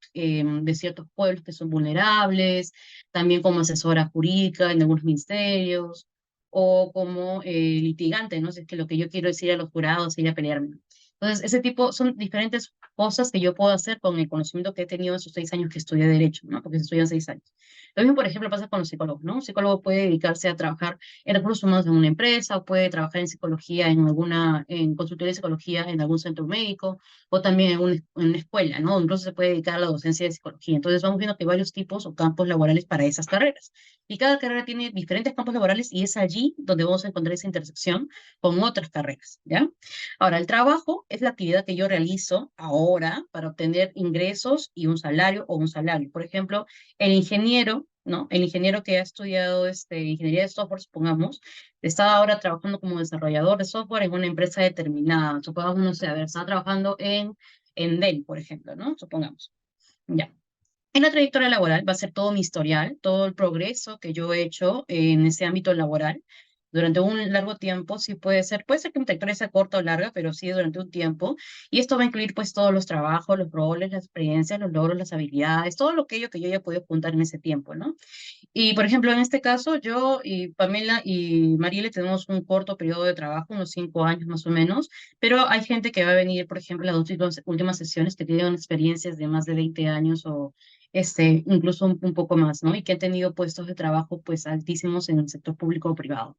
ciertos pueblos que son vulnerables, también como asesora jurídica en algunos ministerios o como litigante, ¿no? Si es que lo que yo quiero es ir a los jurados y ir a pelearme. Entonces, ese tipo son diferentes cosas que yo puedo hacer con el conocimiento que he tenido en esos 6 años que estudié Derecho, ¿no? Porque se estudian 6 años. Lo mismo, por ejemplo, pasa con los psicólogos, ¿no? Un psicólogo puede dedicarse a trabajar en recursos humanos en una empresa, o puede trabajar en psicología en consultoría de psicología en algún centro médico, o también en una escuela, ¿no? Incluso se puede dedicar a la docencia de psicología. Entonces vamos viendo que hay varios tipos o campos laborales para esas carreras. Y cada carrera tiene diferentes campos laborales y es allí donde vamos a encontrar esa intersección con otras carreras, ¿ya? Ahora, el trabajo es la actividad que yo realizo ahora para obtener ingresos y un salario o un salario. Por ejemplo, el ingeniero, ¿no? El ingeniero que ha estudiado ingeniería de software, supongamos, está ahora trabajando como desarrollador de software en una empresa determinada. Supongamos, no sé, a ver, está trabajando en Dell, por ejemplo, ¿no? Supongamos. Ya. En la trayectoria laboral va a ser todo mi historial, todo el progreso que yo he hecho en ese ámbito laboral durante un largo tiempo. Sí puede ser que mi trayectoria sea corta o larga, pero sí durante un tiempo. Y esto va a incluir pues todos los trabajos, los roles, las experiencias, los logros, las habilidades, todo lo que yo haya podido juntar en ese tiempo, ¿no? Y por ejemplo, en este caso, yo y Pamela y Marielle tenemos un corto periodo de trabajo, unos 5 años más o menos, pero hay gente que va a venir, por ejemplo, a las 2 últimas sesiones que tienen experiencias de más de 20 años o incluso un poco más, ¿no? Y que han tenido puestos de trabajo pues altísimos en el sector público o privado.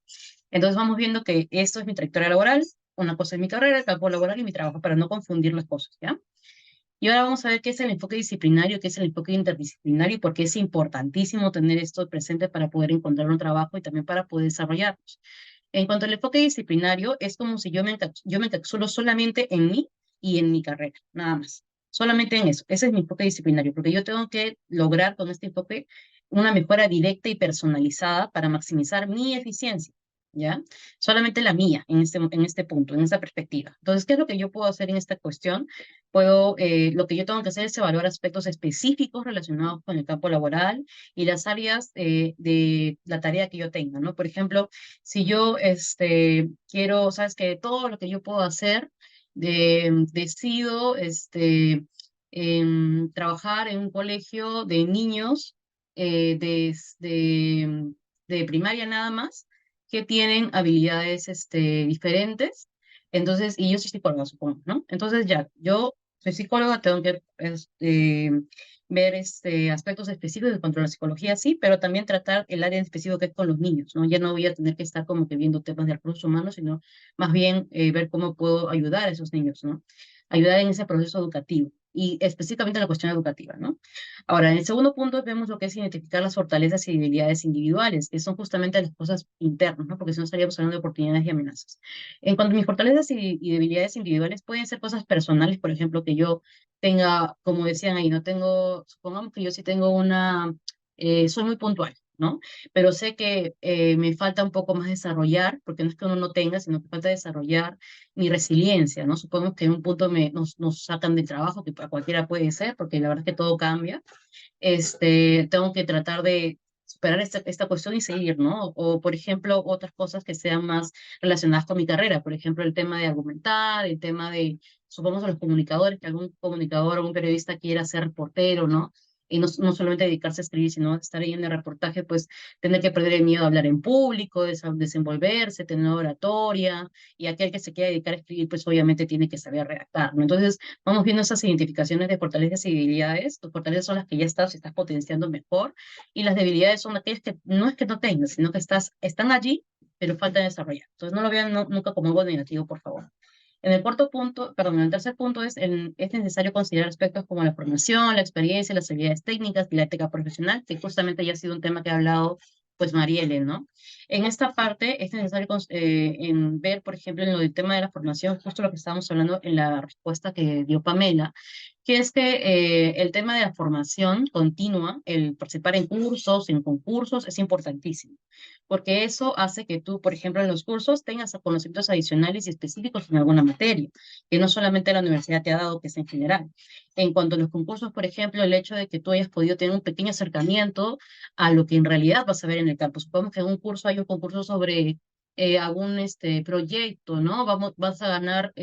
Entonces vamos viendo que esto es mi trayectoria laboral, una cosa es mi carrera, el campo laboral y mi trabajo, para no confundir las cosas, ¿ya? Y ahora vamos a ver qué es el enfoque disciplinario, qué es el enfoque interdisciplinario y por qué es importantísimo tener esto presente para poder encontrar un trabajo y también para poder desarrollarnos. En cuanto al enfoque disciplinario, es como si yo me encapsulo solamente en mí y en mi carrera, nada más. Solamente en eso. Ese es mi enfoque disciplinario, porque yo tengo que lograr con este enfoque una mejora directa y personalizada para maximizar mi eficiencia, ¿ya? Solamente la mía en este punto, en esta perspectiva. Entonces, ¿qué es lo que yo puedo hacer en esta cuestión? Lo que yo tengo que hacer es evaluar aspectos específicos relacionados con el campo laboral y las áreas de la tarea que yo tenga, ¿no? Por ejemplo, si yo quiero, sabes que todo lo que yo puedo hacer, decido trabajar en un colegio de niños de primaria nada más, que tienen habilidades diferentes. Entonces, y yo soy psicóloga, supongo, ¿no? Entonces ya, yo soy psicóloga, tengo que ver aspectos específicos de cuanto a la psicología, sí, pero también tratar el área en específico que es con los niños, ¿no? Ya no voy a tener que estar como que viendo temas de recursos humanos, sino más bien ver cómo puedo ayudar a esos niños, ¿no? Ayudar en ese proceso educativo y específicamente en la cuestión educativa, ¿no? Ahora, en el segundo punto vemos lo que es identificar las fortalezas y debilidades individuales, que son justamente las cosas internas, ¿no? Porque si no estaríamos hablando de oportunidades y amenazas. En cuanto a mis fortalezas y debilidades individuales, pueden ser cosas personales, por ejemplo, que yo tenga, como decían ahí, no tengo, supongamos que yo sí tengo soy muy puntual, ¿no? Pero sé que me falta un poco más desarrollar, porque no es que uno no tenga, sino que falta desarrollar mi resiliencia, ¿no? Supongo que en un punto nos sacan del trabajo, que para cualquiera puede ser, porque la verdad es que todo cambia. Tengo que tratar de superar esta cuestión y seguir, ¿no? O, por ejemplo, otras cosas que sean más relacionadas con mi carrera, por ejemplo, el tema de argumentar, el tema de, supongamos a los comunicadores, que algún comunicador o algún periodista quiera ser reportero, ¿no? Y no solamente dedicarse a escribir, sino estar ahí en el reportaje, pues tener que perder el miedo a hablar en público, desenvolverse, tener oratoria, y aquel que se quiera dedicar a escribir, pues obviamente tiene que saber redactar, ¿no? Entonces, vamos viendo esas identificaciones de fortalezas y debilidades. Tus fortalezas son las que ya estás potenciando mejor, y las debilidades son aquellas que no es que no tengas, sino que están allí, pero falta desarrollar. Entonces, no lo vean nunca como algo negativo, por favor. En el cuarto punto, perdón, en el tercer punto es necesario considerar aspectos como la formación, la experiencia, las habilidades técnicas y la ética profesional, que justamente ya ha sido un tema que ha hablado pues Marielle, ¿no? En esta parte es necesario en ver, por ejemplo, en lo del tema de la formación, justo lo que estábamos hablando en la respuesta que dio Pamela, que es que el tema de la formación continua, el participar en cursos, en concursos, es importantísimo, porque eso hace que tú, por ejemplo, en los cursos tengas conocimientos adicionales y específicos en alguna materia, que no solamente la universidad te ha dado, que es en general. En cuanto a los concursos, por ejemplo, el hecho de que tú hayas podido tener un pequeño acercamiento a lo que en realidad vas a ver en el campo. Supongamos que en un curso hay un concurso sobre algún proyecto, ¿no? Vas a ganar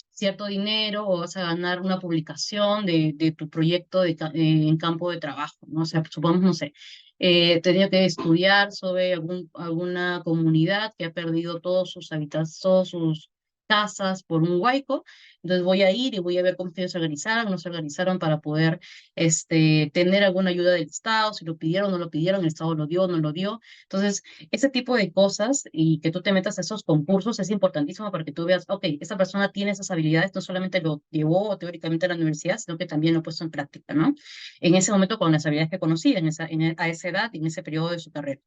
cierto dinero o vas a ganar una publicación de tu proyecto en campo de trabajo, ¿no? O sea, supongamos, no sé, he tenido que estudiar sobre alguna comunidad que ha perdido todos sus hábitats, todos sus casas por un huaico. Entonces voy a ir y voy a ver cómo ellos se organizaron, no se organizaron para poder tener alguna ayuda del Estado, si lo pidieron, no lo pidieron, el Estado lo dio, no lo dio. Entonces, ese tipo de cosas y que tú te metas a esos concursos es importantísimo para que tú veas, ok, esta persona tiene esas habilidades, no solamente lo llevó teóricamente a la universidad, sino que también lo ha puesto en práctica, ¿no? En ese momento con las habilidades que conocía, a esa edad y en ese periodo de su carrera.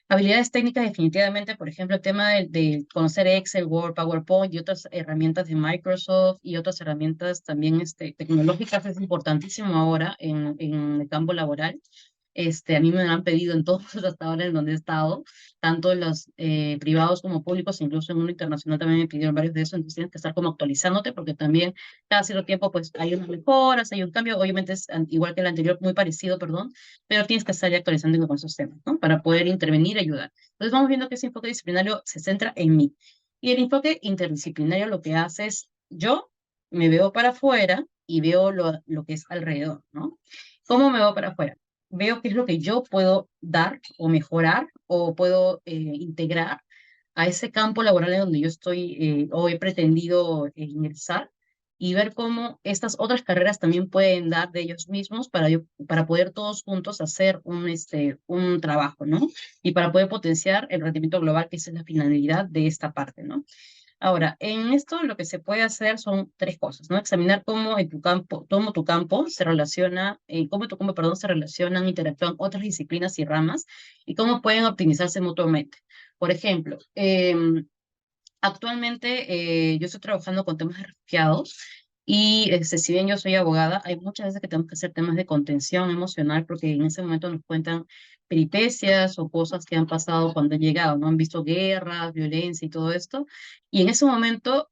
Habilidades técnicas, definitivamente, por ejemplo, el tema de conocer Excel, Word, PowerPoint y otras herramientas de Microsoft y otras herramientas también tecnológicas es importantísimo ahora en el campo laboral. A mí me lo han pedido en todos los hasta ahora en donde he estado, tanto en los privados como públicos, incluso en uno internacional también me pidieron varios de esos, entonces tienes que estar como actualizándote porque también cada cierto tiempo pues hay unas mejoras, hay un cambio, obviamente es igual que el anterior, muy parecido, perdón, pero tienes que estar actualizando con esos temas, ¿no? Para poder intervenir y ayudar. Entonces vamos viendo que ese enfoque disciplinario se centra en mí. Y el enfoque interdisciplinario lo que hace es, yo me veo para afuera y veo lo que es alrededor, ¿no? ¿Cómo me veo para afuera? Veo qué es lo que yo puedo dar o mejorar o puedo integrar a ese campo laboral en donde yo estoy o he pretendido ingresar y ver cómo estas otras carreras también pueden dar de ellos mismos para poder todos juntos hacer un trabajo, ¿no? Y para poder potenciar el rendimiento global, que esa es la finalidad de esta parte, ¿no? Ahora, en esto lo que se puede hacer son tres cosas, ¿no? Examinar cómo en tu campo, cómo tu campo se relaciona, cómo tu campo, perdón, se relacionan, interactúan otras disciplinas y ramas y cómo pueden optimizarse mutuamente. Por ejemplo, actualmente yo estoy trabajando con temas de refugiados y si bien yo soy abogada, hay muchas veces que tenemos que hacer temas de contención emocional porque en ese momento nos cuentan peripecias o cosas que han pasado cuando han llegado, ¿no? Han visto guerras, violencia y todo esto. Y en ese momento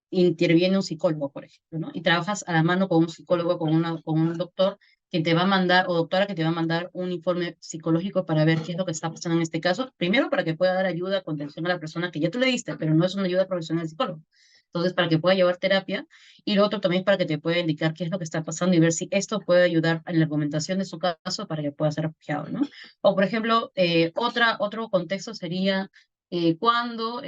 interviene un psicólogo, por ejemplo, ¿no? Y trabajas a la mano con un psicólogo, con un doctor que te va a mandar, o doctora que te va a mandar un informe psicológico para ver qué es lo que está pasando en este caso. Primero, para que pueda dar ayuda, contención a la persona que ya tú le diste, pero no es una ayuda profesional del psicólogo. Entonces, para que pueda llevar terapia. Y lo otro también para que te pueda indicar qué es lo que está pasando y ver si esto puede ayudar en la argumentación de su caso para que pueda ser refugiado, ¿no? O, por ejemplo, otro contexto sería cuando,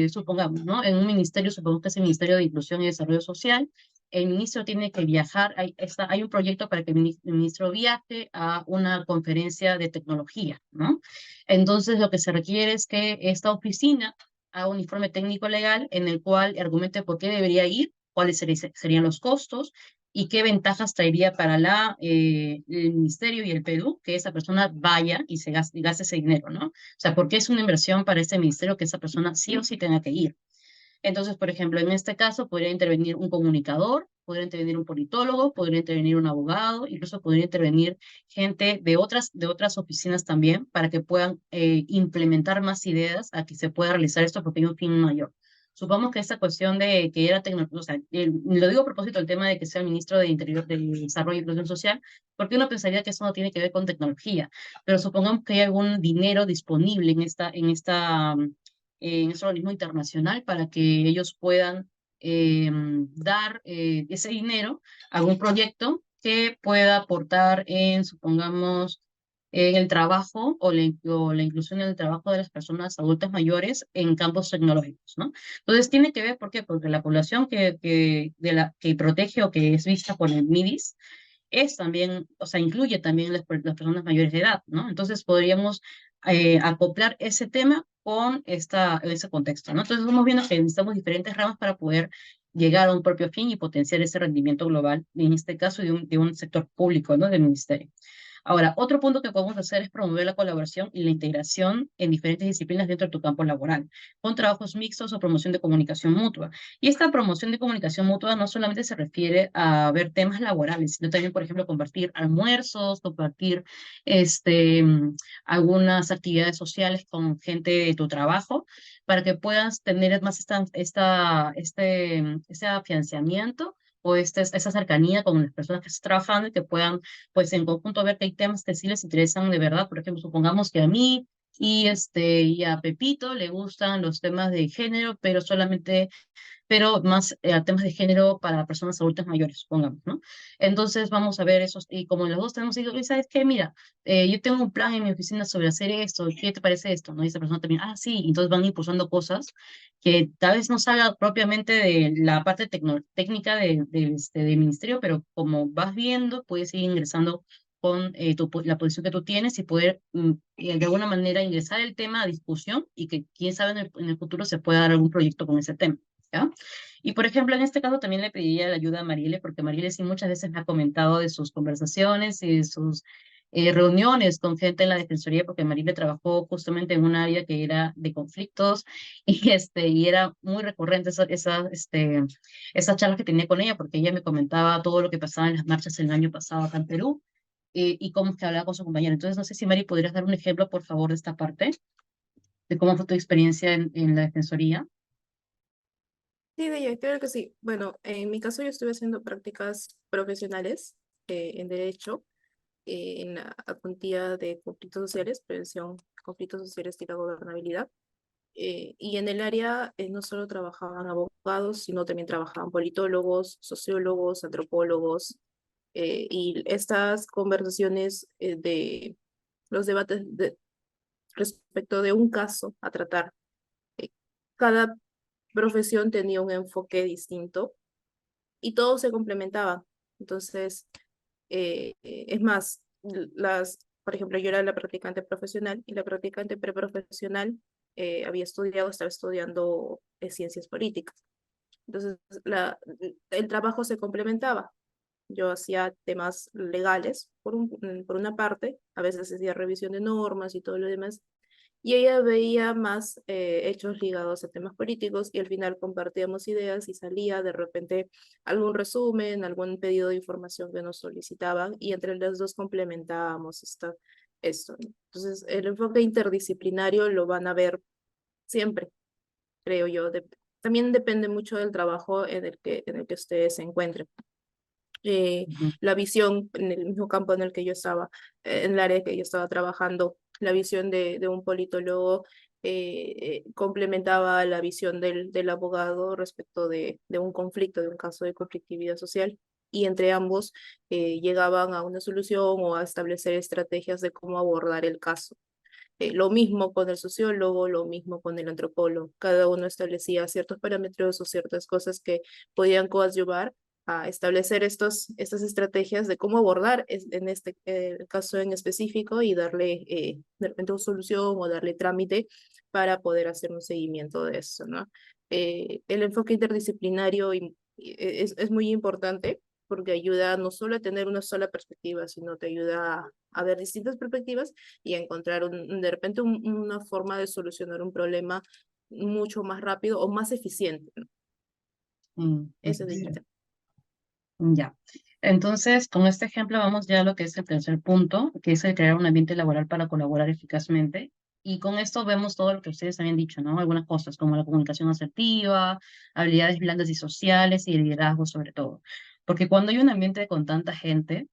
supongamos, ¿no? En un ministerio, supongamos que es el Ministerio de Inclusión y Desarrollo Social, el ministro tiene que viajar, hay un proyecto para que el ministro viaje a una conferencia de tecnología, ¿no? Entonces, lo que se requiere es que esta oficina haga un informe técnico legal en el cual argumente por qué debería ir, cuáles serían los costos y qué ventajas traería para el ministerio y el Perú que esa persona vaya y y gaste ese dinero, ¿no? O sea, porque es una inversión para este ministerio que esa persona sí o sí tenga que ir. Entonces, por ejemplo, en este caso podría intervenir un comunicador, podría intervenir un politólogo, podría intervenir un abogado, incluso podría intervenir gente de otras oficinas también para que puedan implementar más ideas a que se pueda realizar esto porque hay un fin mayor. Supongamos que esta cuestión de que era tecnología, o sea, lo digo a propósito del tema de que sea el ministro de Interior, de Desarrollo y Inclusión Social, porque uno pensaría que eso no tiene que ver con tecnología, pero supongamos que hay algún dinero disponible en ese organismo internacional para que ellos puedan dar ese dinero a algún proyecto que pueda aportar en, supongamos, en el trabajo o la inclusión en el trabajo de las personas adultas mayores en campos tecnológicos, ¿no? Entonces tiene que ver, ¿por qué? Porque la población que protege o que es vista por el MIDIS es también, o sea, incluye también las personas mayores de edad, ¿no? Entonces podríamos acoplar ese tema con ese contexto, ¿no? Entonces vamos viendo que necesitamos diferentes ramas para poder llegar a un propio fin y potenciar ese rendimiento global, en este caso de un sector público, ¿no? Del ministerio. Ahora, otro punto que podemos hacer es promover la colaboración y la integración en diferentes disciplinas dentro de tu campo laboral, con trabajos mixtos o promoción de comunicación mutua. Y esta promoción de comunicación mutua no solamente se refiere a ver temas laborales, sino también, por ejemplo, compartir almuerzos, compartir algunas actividades sociales con gente de tu trabajo, para que puedas tener más este afianzamiento o esa cercanía con las personas que estás trabajando y que puedan, pues, en conjunto ver que hay temas que sí les interesan de verdad. Por ejemplo, supongamos que a mí y a Pepito le gustan los temas de género, pero más a temas de género para personas adultas mayores, supongamos, ¿no? Entonces vamos a ver esos, y como los dos tenemos hijos, y sabes qué, mira, yo tengo un plan en mi oficina sobre hacer esto, ¿qué te parece esto? ¿No? Y esa persona también, ah, sí, entonces van impulsando cosas que tal vez no salga propiamente de la parte técnica del ministerio, pero como vas viendo, puedes ir ingresando con la posición que tú tienes y poder de alguna manera ingresar el tema a discusión y que quién sabe en el futuro se pueda dar algún proyecto con ese tema. ¿Ya? Y por ejemplo, en este caso también le pediría la ayuda a Marielle, porque Marielle sí muchas veces me ha comentado de sus conversaciones y de sus reuniones con gente en la Defensoría, porque Marielle trabajó justamente en un área que era de conflictos y era muy recurrente esas charlas que tenía con ella, porque ella me comentaba todo lo que pasaba en las marchas el año pasado acá en Perú y cómo es que hablaba con su compañera. Entonces, no sé si Mari podrías dar un ejemplo, por favor, de esta parte, de cómo fue tu experiencia en la Defensoría. Sí, de ella, claro que sí. Bueno, en mi caso yo estuve haciendo prácticas profesionales en Derecho, en la cuantía de conflictos sociales, prevención, conflictos sociales y la gobernabilidad. Y en el área no solo trabajaban abogados, sino también trabajaban politólogos, sociólogos, antropólogos, y estas conversaciones de los debates respecto de un caso a tratar. eh, Cada profesión tenía un enfoque distinto y todo se complementaba. Entonces, es más, por ejemplo, yo era la practicante profesional y la practicante preprofesional estaba estudiando ciencias políticas. Entonces, el trabajo se complementaba. Yo hacía temas legales por una parte, a veces hacía revisión de normas y todo lo demás, y ella veía más hechos ligados a temas políticos y al final compartíamos ideas y salía de repente algún resumen, algún pedido de información que nos solicitaban y entre las dos complementábamos esto, ¿no? Entonces, el enfoque interdisciplinario lo van a ver siempre, creo yo. También depende mucho del trabajo en el que ustedes se encuentren. Ujú. La visión en el mismo campo en el que yo estaba, en el área que yo estaba trabajando, la visión de un politólogo complementaba la visión del abogado respecto de un conflicto, de un caso de conflictividad social, y entre ambos llegaban a una solución o a establecer estrategias de cómo abordar el caso. Lo mismo con el sociólogo, lo mismo con el antropólogo. Cada uno establecía ciertos parámetros o ciertas cosas que podían coadyuvar a establecer estas estrategias de cómo abordar en este caso en específico y darle de repente una solución o darle trámite para poder hacer un seguimiento de eso, ¿no? El enfoque interdisciplinario es muy importante porque ayuda no solo a tener una sola perspectiva, sino te ayuda a ver distintas perspectivas y a encontrar de repente una forma de solucionar un problema mucho más rápido o más eficiente, ¿no? Eso Sí. diría. Ya. Entonces, con este ejemplo vamos ya a lo que es el tercer punto, que es el crear un ambiente laboral para colaborar eficazmente. Y con esto vemos todo lo que ustedes habían dicho, ¿no? Algunas cosas como la comunicación asertiva, habilidades blandas y sociales y el liderazgo sobre todo. Porque cuando hay un ambiente con tanta gente,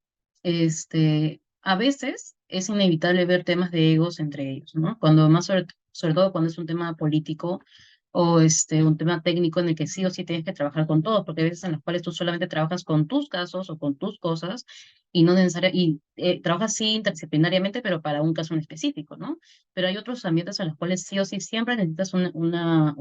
a veces es inevitable ver temas de egos entre ellos, ¿no? Cuando más sobre todo cuando es un tema político o un tema técnico en el que sí o sí tienes que trabajar con todos, porque hay veces en las cuales tú solamente trabajas con tus casos o con tus cosas y no necesariamente, trabajas sí interdisciplinariamente, pero para un caso en específico, ¿no? Pero hay otros ambientes en los cuales sí o sí siempre necesitas una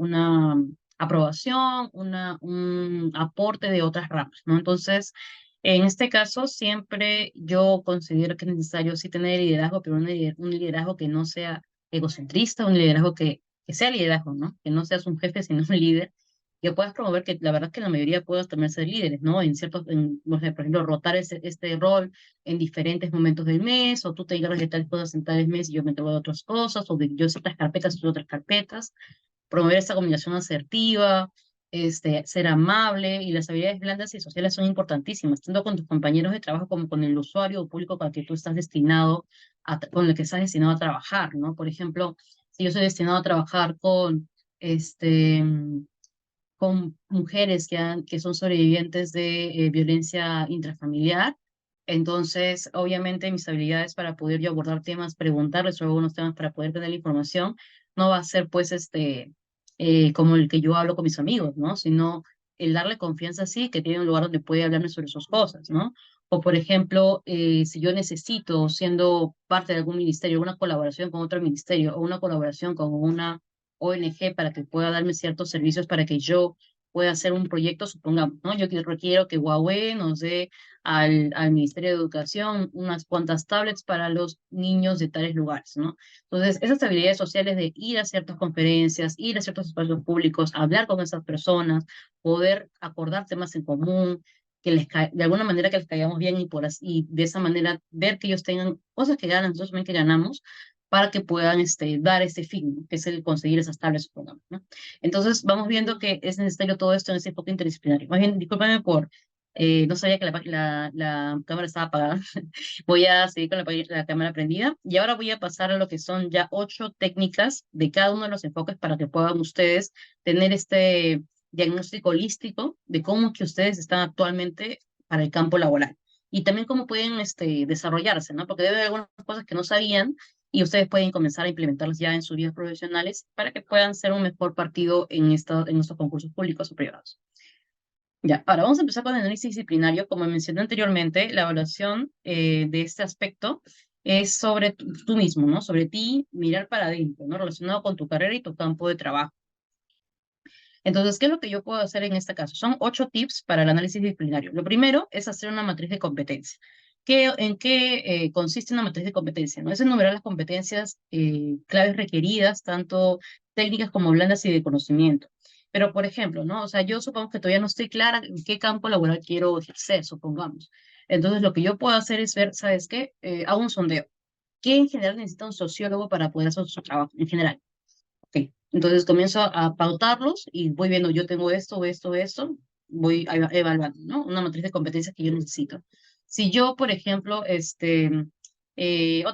aprobación, un aporte de otras ramas, ¿no? Entonces, en este caso, siempre yo considero que es necesario sí tener liderazgo, pero un liderazgo que no sea egocentrista, un liderazgo que sea liderazgo, ¿no? Que no seas un jefe, sino un líder, que puedas promover, que la verdad es que la mayoría puedas también ser líderes, ¿no? No sé, por ejemplo, rotar este rol en diferentes momentos del mes, o tú te encargas de tal cosa en tal mes y yo me encargo de otras cosas, o de yo ciertas carpetas y tú otras carpetas, promover esta comunicación asertiva, ser amable, y las habilidades blandas y sociales son importantísimas, tanto con tus compañeros de trabajo como con el usuario o público con el que tú estás destinado con el que estás destinado a trabajar, ¿no? Por ejemplo, si yo soy destinado a trabajar este, con mujeres que son sobrevivientes de violencia intrafamiliar. Entonces, obviamente, mis habilidades para poder yo abordar temas, preguntarles sobre algunos temas para poder tener la información, no va a ser, pues, como el que yo hablo con mis amigos, ¿no? Sino el darle confianza, sí, que tiene un lugar donde puede hablarme sobre sus cosas, ¿no? O, por ejemplo, si yo necesito, siendo parte de algún ministerio, una colaboración con otro ministerio o una colaboración con una ONG para que pueda darme ciertos servicios para que yo pueda hacer un proyecto, supongamos, ¿no? Yo requiero que Huawei nos dé al Ministerio de Educación unas cuantas tablets para los niños de tales lugares, ¿no? Entonces, esas habilidades sociales de ir a ciertas conferencias, ir a ciertos espacios públicos, hablar con esas personas, poder acordar temas en común, de alguna manera que les caigamos bien y de esa manera ver que ellos tengan cosas que ganan, nosotros también que ganamos, para que puedan dar este fin, ¿no? Que es el conseguir esas tablas, supongamos, ¿no? Entonces, vamos viendo que es necesario todo esto en ese enfoque interdisciplinario. Más bien, discúlpame no sabía que la cámara estaba apagada. Voy a seguir con la cámara prendida y ahora voy a pasar a lo que son ya 8 técnicas de cada uno de los enfoques para que puedan ustedes tener este diagnóstico holístico de cómo que ustedes están actualmente para el campo laboral y también cómo pueden desarrollarse, ¿no? Porque debe haber algunas cosas que no sabían y ustedes pueden comenzar a implementarlas ya en sus vidas profesionales para que puedan ser un mejor partido en estos concursos públicos o privados. Ya, ahora vamos a empezar con el análisis disciplinario. Como mencioné anteriormente, la evaluación de este aspecto es sobre tú mismo, ¿no? Sobre ti, mirar para adentro, ¿no? Relacionado con tu carrera y tu campo de trabajo. Entonces, ¿qué es lo que yo puedo hacer en este caso? Son 8 tips para el análisis disciplinario. Lo primero es hacer una matriz de competencia. ¿En qué consiste una matriz de competencia? ¿No? Es enumerar las competencias claves requeridas tanto técnicas como blandas y de conocimiento. Pero, por ejemplo, ¿no? O sea, yo supongo que todavía no estoy clara en qué campo laboral quiero ejercer, supongamos. Entonces, lo que yo puedo hacer es ver, ¿sabes qué? Hago un sondeo. ¿Qué en general necesita un sociólogo para poder hacer su trabajo? En general. Ok. Entonces comienzo a pautarlos y voy viendo, yo tengo esto, voy evaluando, ¿no? Una matriz de competencias que yo necesito. Si yo, por ejemplo, otra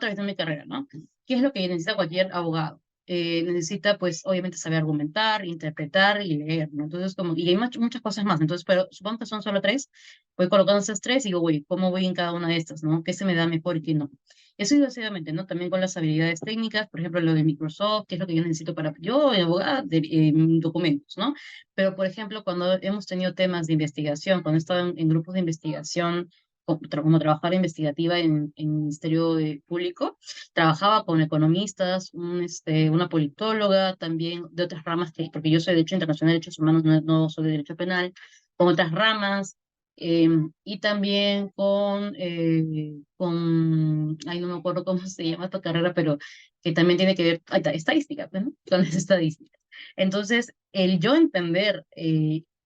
vez en mi carrera, ¿no? ¿Qué es lo que necesita cualquier abogado? Necesita, pues, obviamente saber argumentar, interpretar y leer, ¿no? Entonces, como, y hay muchas cosas más. Entonces, pero supongo que son solo tres, voy colocando esas tres y digo, güey, ¿cómo voy en cada una de estas, ¿no? ¿Qué se me da mejor y qué no? Eso sucesivamente, ¿no? También con las habilidades técnicas, por ejemplo, lo de Microsoft, qué es lo que yo necesito para yo, abogada, de, documentos, ¿no? Pero, por ejemplo, cuando hemos tenido temas de investigación, cuando he estado en grupos de investigación, como trabajadora investigativa en el Ministerio Público, trabajaba con economistas, una politóloga, también de otras ramas, porque yo soy de Derecho Internacional de Derechos Humanos, no soy de Derecho Penal, con otras ramas, y también ay, no me acuerdo cómo se llama esta carrera, pero que también tiene que ver, ahí está, estadística, pues, ¿no? Con las estadísticas. Entonces, el yo entender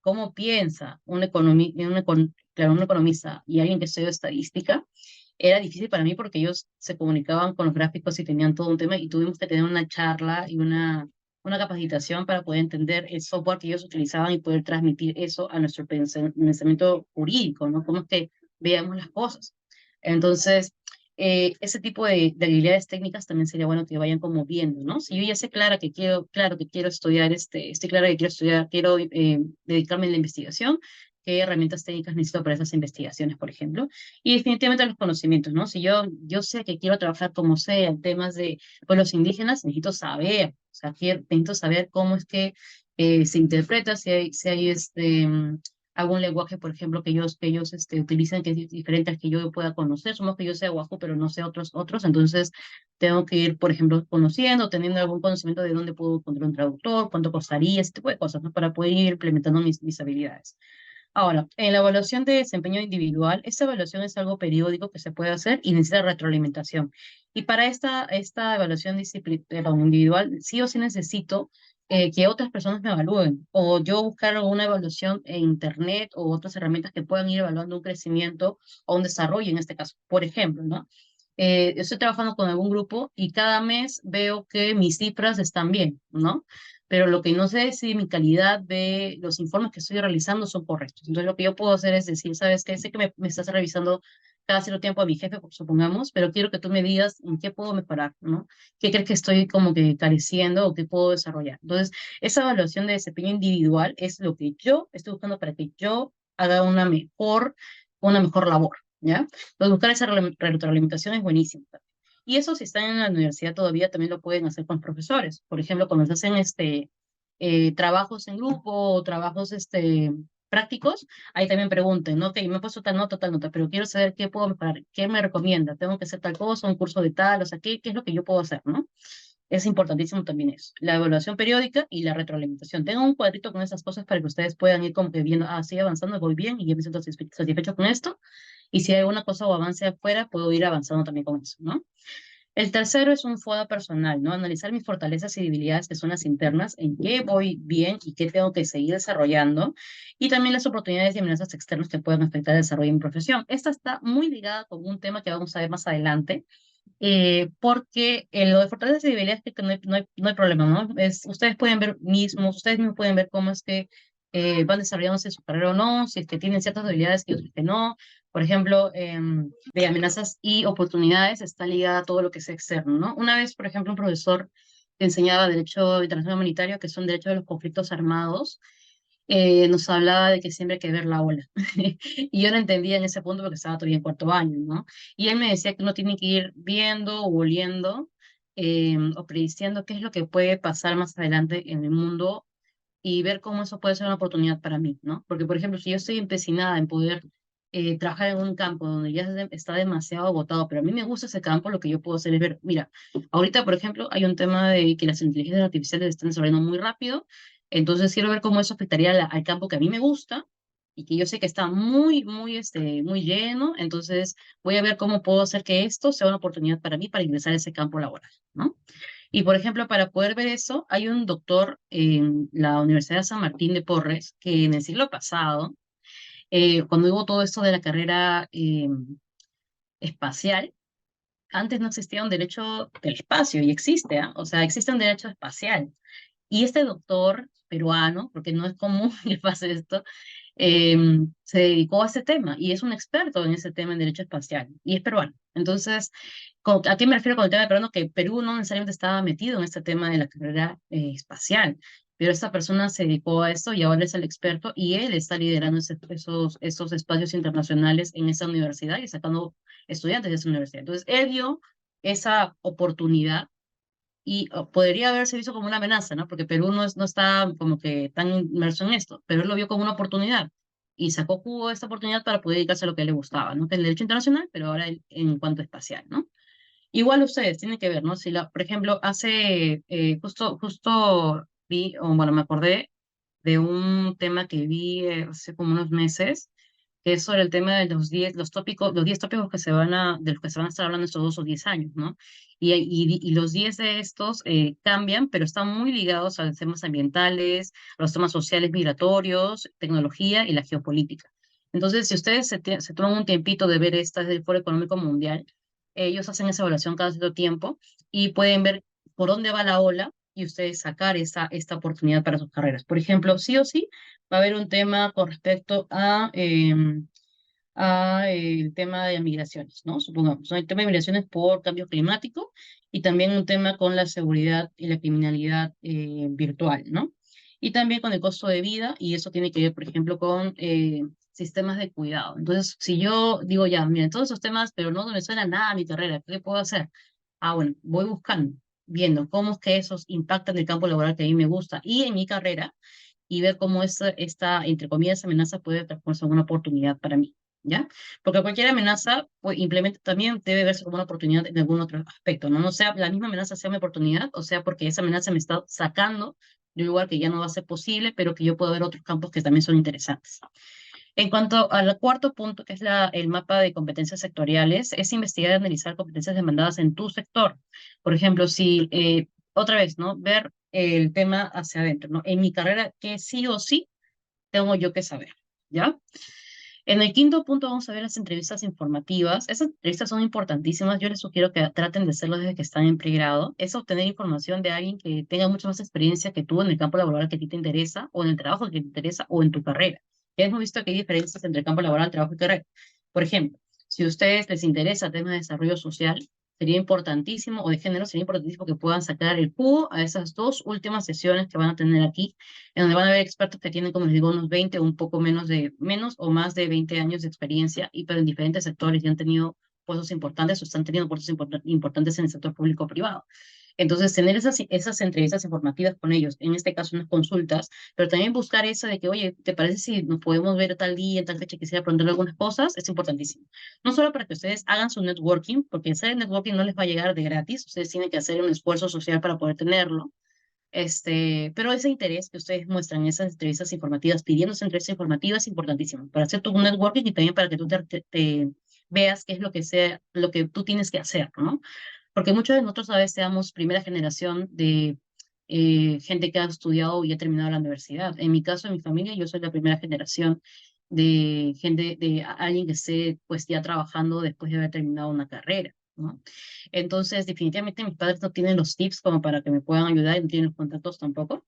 cómo piensa claro, un economista y alguien que estudia estadística, era difícil para mí porque ellos se comunicaban con los gráficos y tenían todo un tema y tuvimos que tener una charla y una capacitación para poder entender el software que ellos utilizaban y poder transmitir eso a nuestro pensamiento jurídico, ¿no? Cómo es que veamos las cosas. Entonces, ese tipo de habilidades técnicas también sería bueno que vayan como viendo, ¿no? Si yo ya sé claro que quiero estudiar, estoy clara que quiero estudiar, quiero dedicarme a la investigación, qué herramientas técnicas necesito para esas investigaciones, por ejemplo, y definitivamente los conocimientos, ¿no? Si yo sé que quiero trabajar como sea en temas de pueblos indígenas, necesito saber, o sea, necesito saber cómo es que se interpreta, si hay algún lenguaje, por ejemplo, que ellos utilizan que es diferente al que yo pueda conocer. Somos que yo sé guajo, pero no sé otros. Entonces, tengo que ir, por ejemplo, conociendo, teniendo algún conocimiento de dónde puedo encontrar un traductor, cuánto costaría, ese tipo de cosas, ¿no? Para poder ir implementando mis habilidades. Ahora, en la evaluación de desempeño individual, esta evaluación es algo periódico que se puede hacer y necesita retroalimentación. Y para esta evaluación individual, sí o sí necesito que otras personas me evalúen o yo buscar alguna evaluación en Internet o otras herramientas que puedan ir evaluando un crecimiento o un desarrollo en este caso. Por ejemplo, ¿no? Estoy trabajando con algún grupo y cada mes veo que mis cifras están bien, ¿no? Pero lo que no sé es si mi calidad de los informes que estoy realizando son correctos. Entonces, lo que yo puedo hacer es decir, ¿sabes qué? Sé que me estás revisando cada cierto tiempo a mi jefe, supongamos, pero quiero que tú me digas en qué puedo mejorar, ¿no? ¿Qué crees que estoy como que careciendo o qué puedo desarrollar? Entonces, esa evaluación de desempeño individual es lo que yo estoy buscando para que yo haga una mejor labor, ¿ya? Entonces, buscar esa retroalimentación es buenísimo. Y eso, si están en la universidad todavía, también lo pueden hacer con los profesores. Por ejemplo, cuando se hacen trabajos en grupo o trabajos prácticos, ahí también pregunten, ¿no? Ok, me he puesto tal nota, pero quiero saber qué puedo mejorar, qué me recomienda, tengo que hacer tal cosa, un curso de tal, o sea, qué es lo que yo puedo hacer, ¿no? Es importantísimo también eso, la evaluación periódica y la retroalimentación. Tengo un cuadrito con esas cosas para que ustedes puedan ir como que viendo, sigue avanzando, voy bien y ya me siento satisfecho con esto. Y si hay alguna cosa o avance afuera, puedo ir avanzando también con eso, ¿no? El tercero es un FODA personal, ¿no? Analizar mis fortalezas y debilidades, que son las internas, en qué voy bien y qué tengo que seguir desarrollando, y también las oportunidades y amenazas externas que pueden afectar el desarrollo de mi profesión. Esta está muy ligada con un tema que vamos a ver más adelante, porque lo de fortalezas y debilidades que no hay problema, ¿no? Ustedes mismos pueden ver cómo es que van desarrollándose su carrera o no, si es que tienen ciertas debilidades y otras que no. Por ejemplo, de amenazas y oportunidades está ligada a todo lo que es externo, ¿no? Una vez, por ejemplo, un profesor que enseñaba Derecho Internacional Humanitario, que son derechos de los conflictos armados, nos hablaba de que siempre hay que ver la ola. Y yo no entendía en ese punto porque estaba todavía en cuarto año, ¿no? Y él me decía que uno tiene que ir viendo o oliendo o prediciendo qué es lo que puede pasar más adelante en el mundo y ver cómo eso puede ser una oportunidad para mí, ¿no? Porque, por ejemplo, si yo estoy empecinada en poder trabajar en un campo donde ya está demasiado agotado, pero a mí me gusta ese campo, lo que yo puedo hacer es ver, mira, ahorita, por ejemplo, hay un tema de que las inteligencias artificiales están desarrollando muy rápido, entonces quiero ver cómo eso afectaría al campo que a mí me gusta y que yo sé que está muy lleno, entonces voy a ver cómo puedo hacer que esto sea una oportunidad para mí para ingresar a ese campo laboral, ¿no? Y, por ejemplo, para poder ver eso, hay un doctor en la Universidad de San Martín de Porres que en el siglo pasado, cuando hubo todo esto de la carrera espacial, antes no existía un derecho del espacio y existe, ¿ah? O sea, existe un derecho espacial. Y este doctor peruano, porque no es común que pase esto, eh, se dedicó a ese tema y es un experto en ese tema en derecho espacial y es peruano. Entonces, ¿a qué me refiero con el tema de peruano? Que Perú no necesariamente estaba metido en este tema de la carrera espacial, pero esta persona se dedicó a esto y ahora es el experto y él está liderando esos espacios internacionales en esa universidad y sacando estudiantes de esa universidad. Entonces, él dio esa oportunidad y podría haberse visto como una amenaza, ¿no? Porque Perú no está como que tan inmerso en esto, pero él lo vio como una oportunidad y sacó jugo de esta oportunidad para poder dedicarse a lo que a él le gustaba, ¿no? Que es el derecho internacional, pero ahora en cuanto a espacial, ¿no? Igual ustedes tienen que ver, ¿no? Si por ejemplo, hace, justo vi, o bueno, me acordé de un tema que vi hace como unos meses, que es sobre el tema de los 10 tópicos de los que se van a estar hablando estos 2 o 10 años, ¿no? Y los 10 de estos cambian, pero están muy ligados a los temas ambientales, a los temas sociales, migratorios, tecnología y la geopolítica. Entonces, si ustedes se toman un tiempito de ver esta desde el Foro Económico Mundial, ellos hacen esa evaluación cada cierto tiempo y pueden ver por dónde va la ola y ustedes sacar esta oportunidad para sus carreras. Por ejemplo, sí o sí va a haber un tema con respecto a el tema de migraciones, ¿no? Supongamos, ¿no? El tema de migraciones por cambio climático y también un tema con la seguridad y la criminalidad virtual, ¿no? Y también con el costo de vida, y eso tiene que ver, por ejemplo, con sistemas de cuidado. Entonces, si yo digo ya, miren, todos esos temas, pero no me suena nada a mi carrera, ¿qué puedo hacer? Ah, bueno, voy buscando, viendo cómo es que esos impactan el campo laboral que a mí me gusta y en mi carrera, y ver cómo entre comillas, amenaza puede transformarse en una oportunidad para mí. ¿Ya? Porque cualquier amenaza pues, implementa, también debe verse como una oportunidad en algún otro aspecto, ¿no? No sea la misma amenaza sea mi oportunidad, o sea, porque esa amenaza me está sacando de un lugar que ya no va a ser posible, pero que yo puedo ver otros campos que también son interesantes. En cuanto al cuarto punto, que es el mapa de competencias sectoriales, es investigar y analizar competencias demandadas en tu sector. Por ejemplo, si, otra vez, ¿no? Ver el tema hacia adentro, ¿no? En mi carrera, ¿qué sí o sí tengo yo que saber? ¿Ya? En el quinto punto vamos a ver las entrevistas informativas. Esas entrevistas son importantísimas. Yo les sugiero que traten de hacerlo desde que están en pregrado. Es obtener información de alguien que tenga mucha más experiencia que tú en el campo laboral que a ti te interesa, o en el trabajo que te interesa, o en tu carrera. Ya hemos visto que hay diferencias entre el campo laboral, trabajo y carrera. Por ejemplo, si a ustedes les interesa temas de desarrollo social, sería importantísimo, o de género, sería importantísimo que puedan sacar el jugo a esas dos últimas sesiones que van a tener aquí, en donde van a haber expertos que tienen, como les digo, unos 20 o un poco menos o más de 20 años de experiencia, y pero en diferentes sectores y han tenido puestos importantes o están teniendo puestos importantes en el sector público o privado. Entonces, tener esas entrevistas informativas con ellos, en este caso unas consultas, pero también buscar esa de que, oye, ¿te parece si nos podemos ver tal día, tal fecha, quisiera preguntarle algunas cosas? Es importantísimo. No solo para que ustedes hagan su networking, porque hacer networking no les va a llegar de gratis, ustedes tienen que hacer un esfuerzo social para poder tenerlo, pero ese interés que ustedes muestran en esas entrevistas informativas, pidiendo esas entrevistas informativas, es importantísimo para hacer tu networking y también para que tú te veas qué es lo que tú tienes que hacer, ¿no? Porque muchos de nosotros a veces seamos primera generación de gente que ha estudiado y ha terminado la universidad. En mi caso, en mi familia, yo soy la primera generación de gente, de alguien que esté pues ya trabajando después de haber terminado una carrera, ¿no? Entonces, definitivamente mis padres no tienen los tips como para que me puedan ayudar y no tienen los contactos tampoco.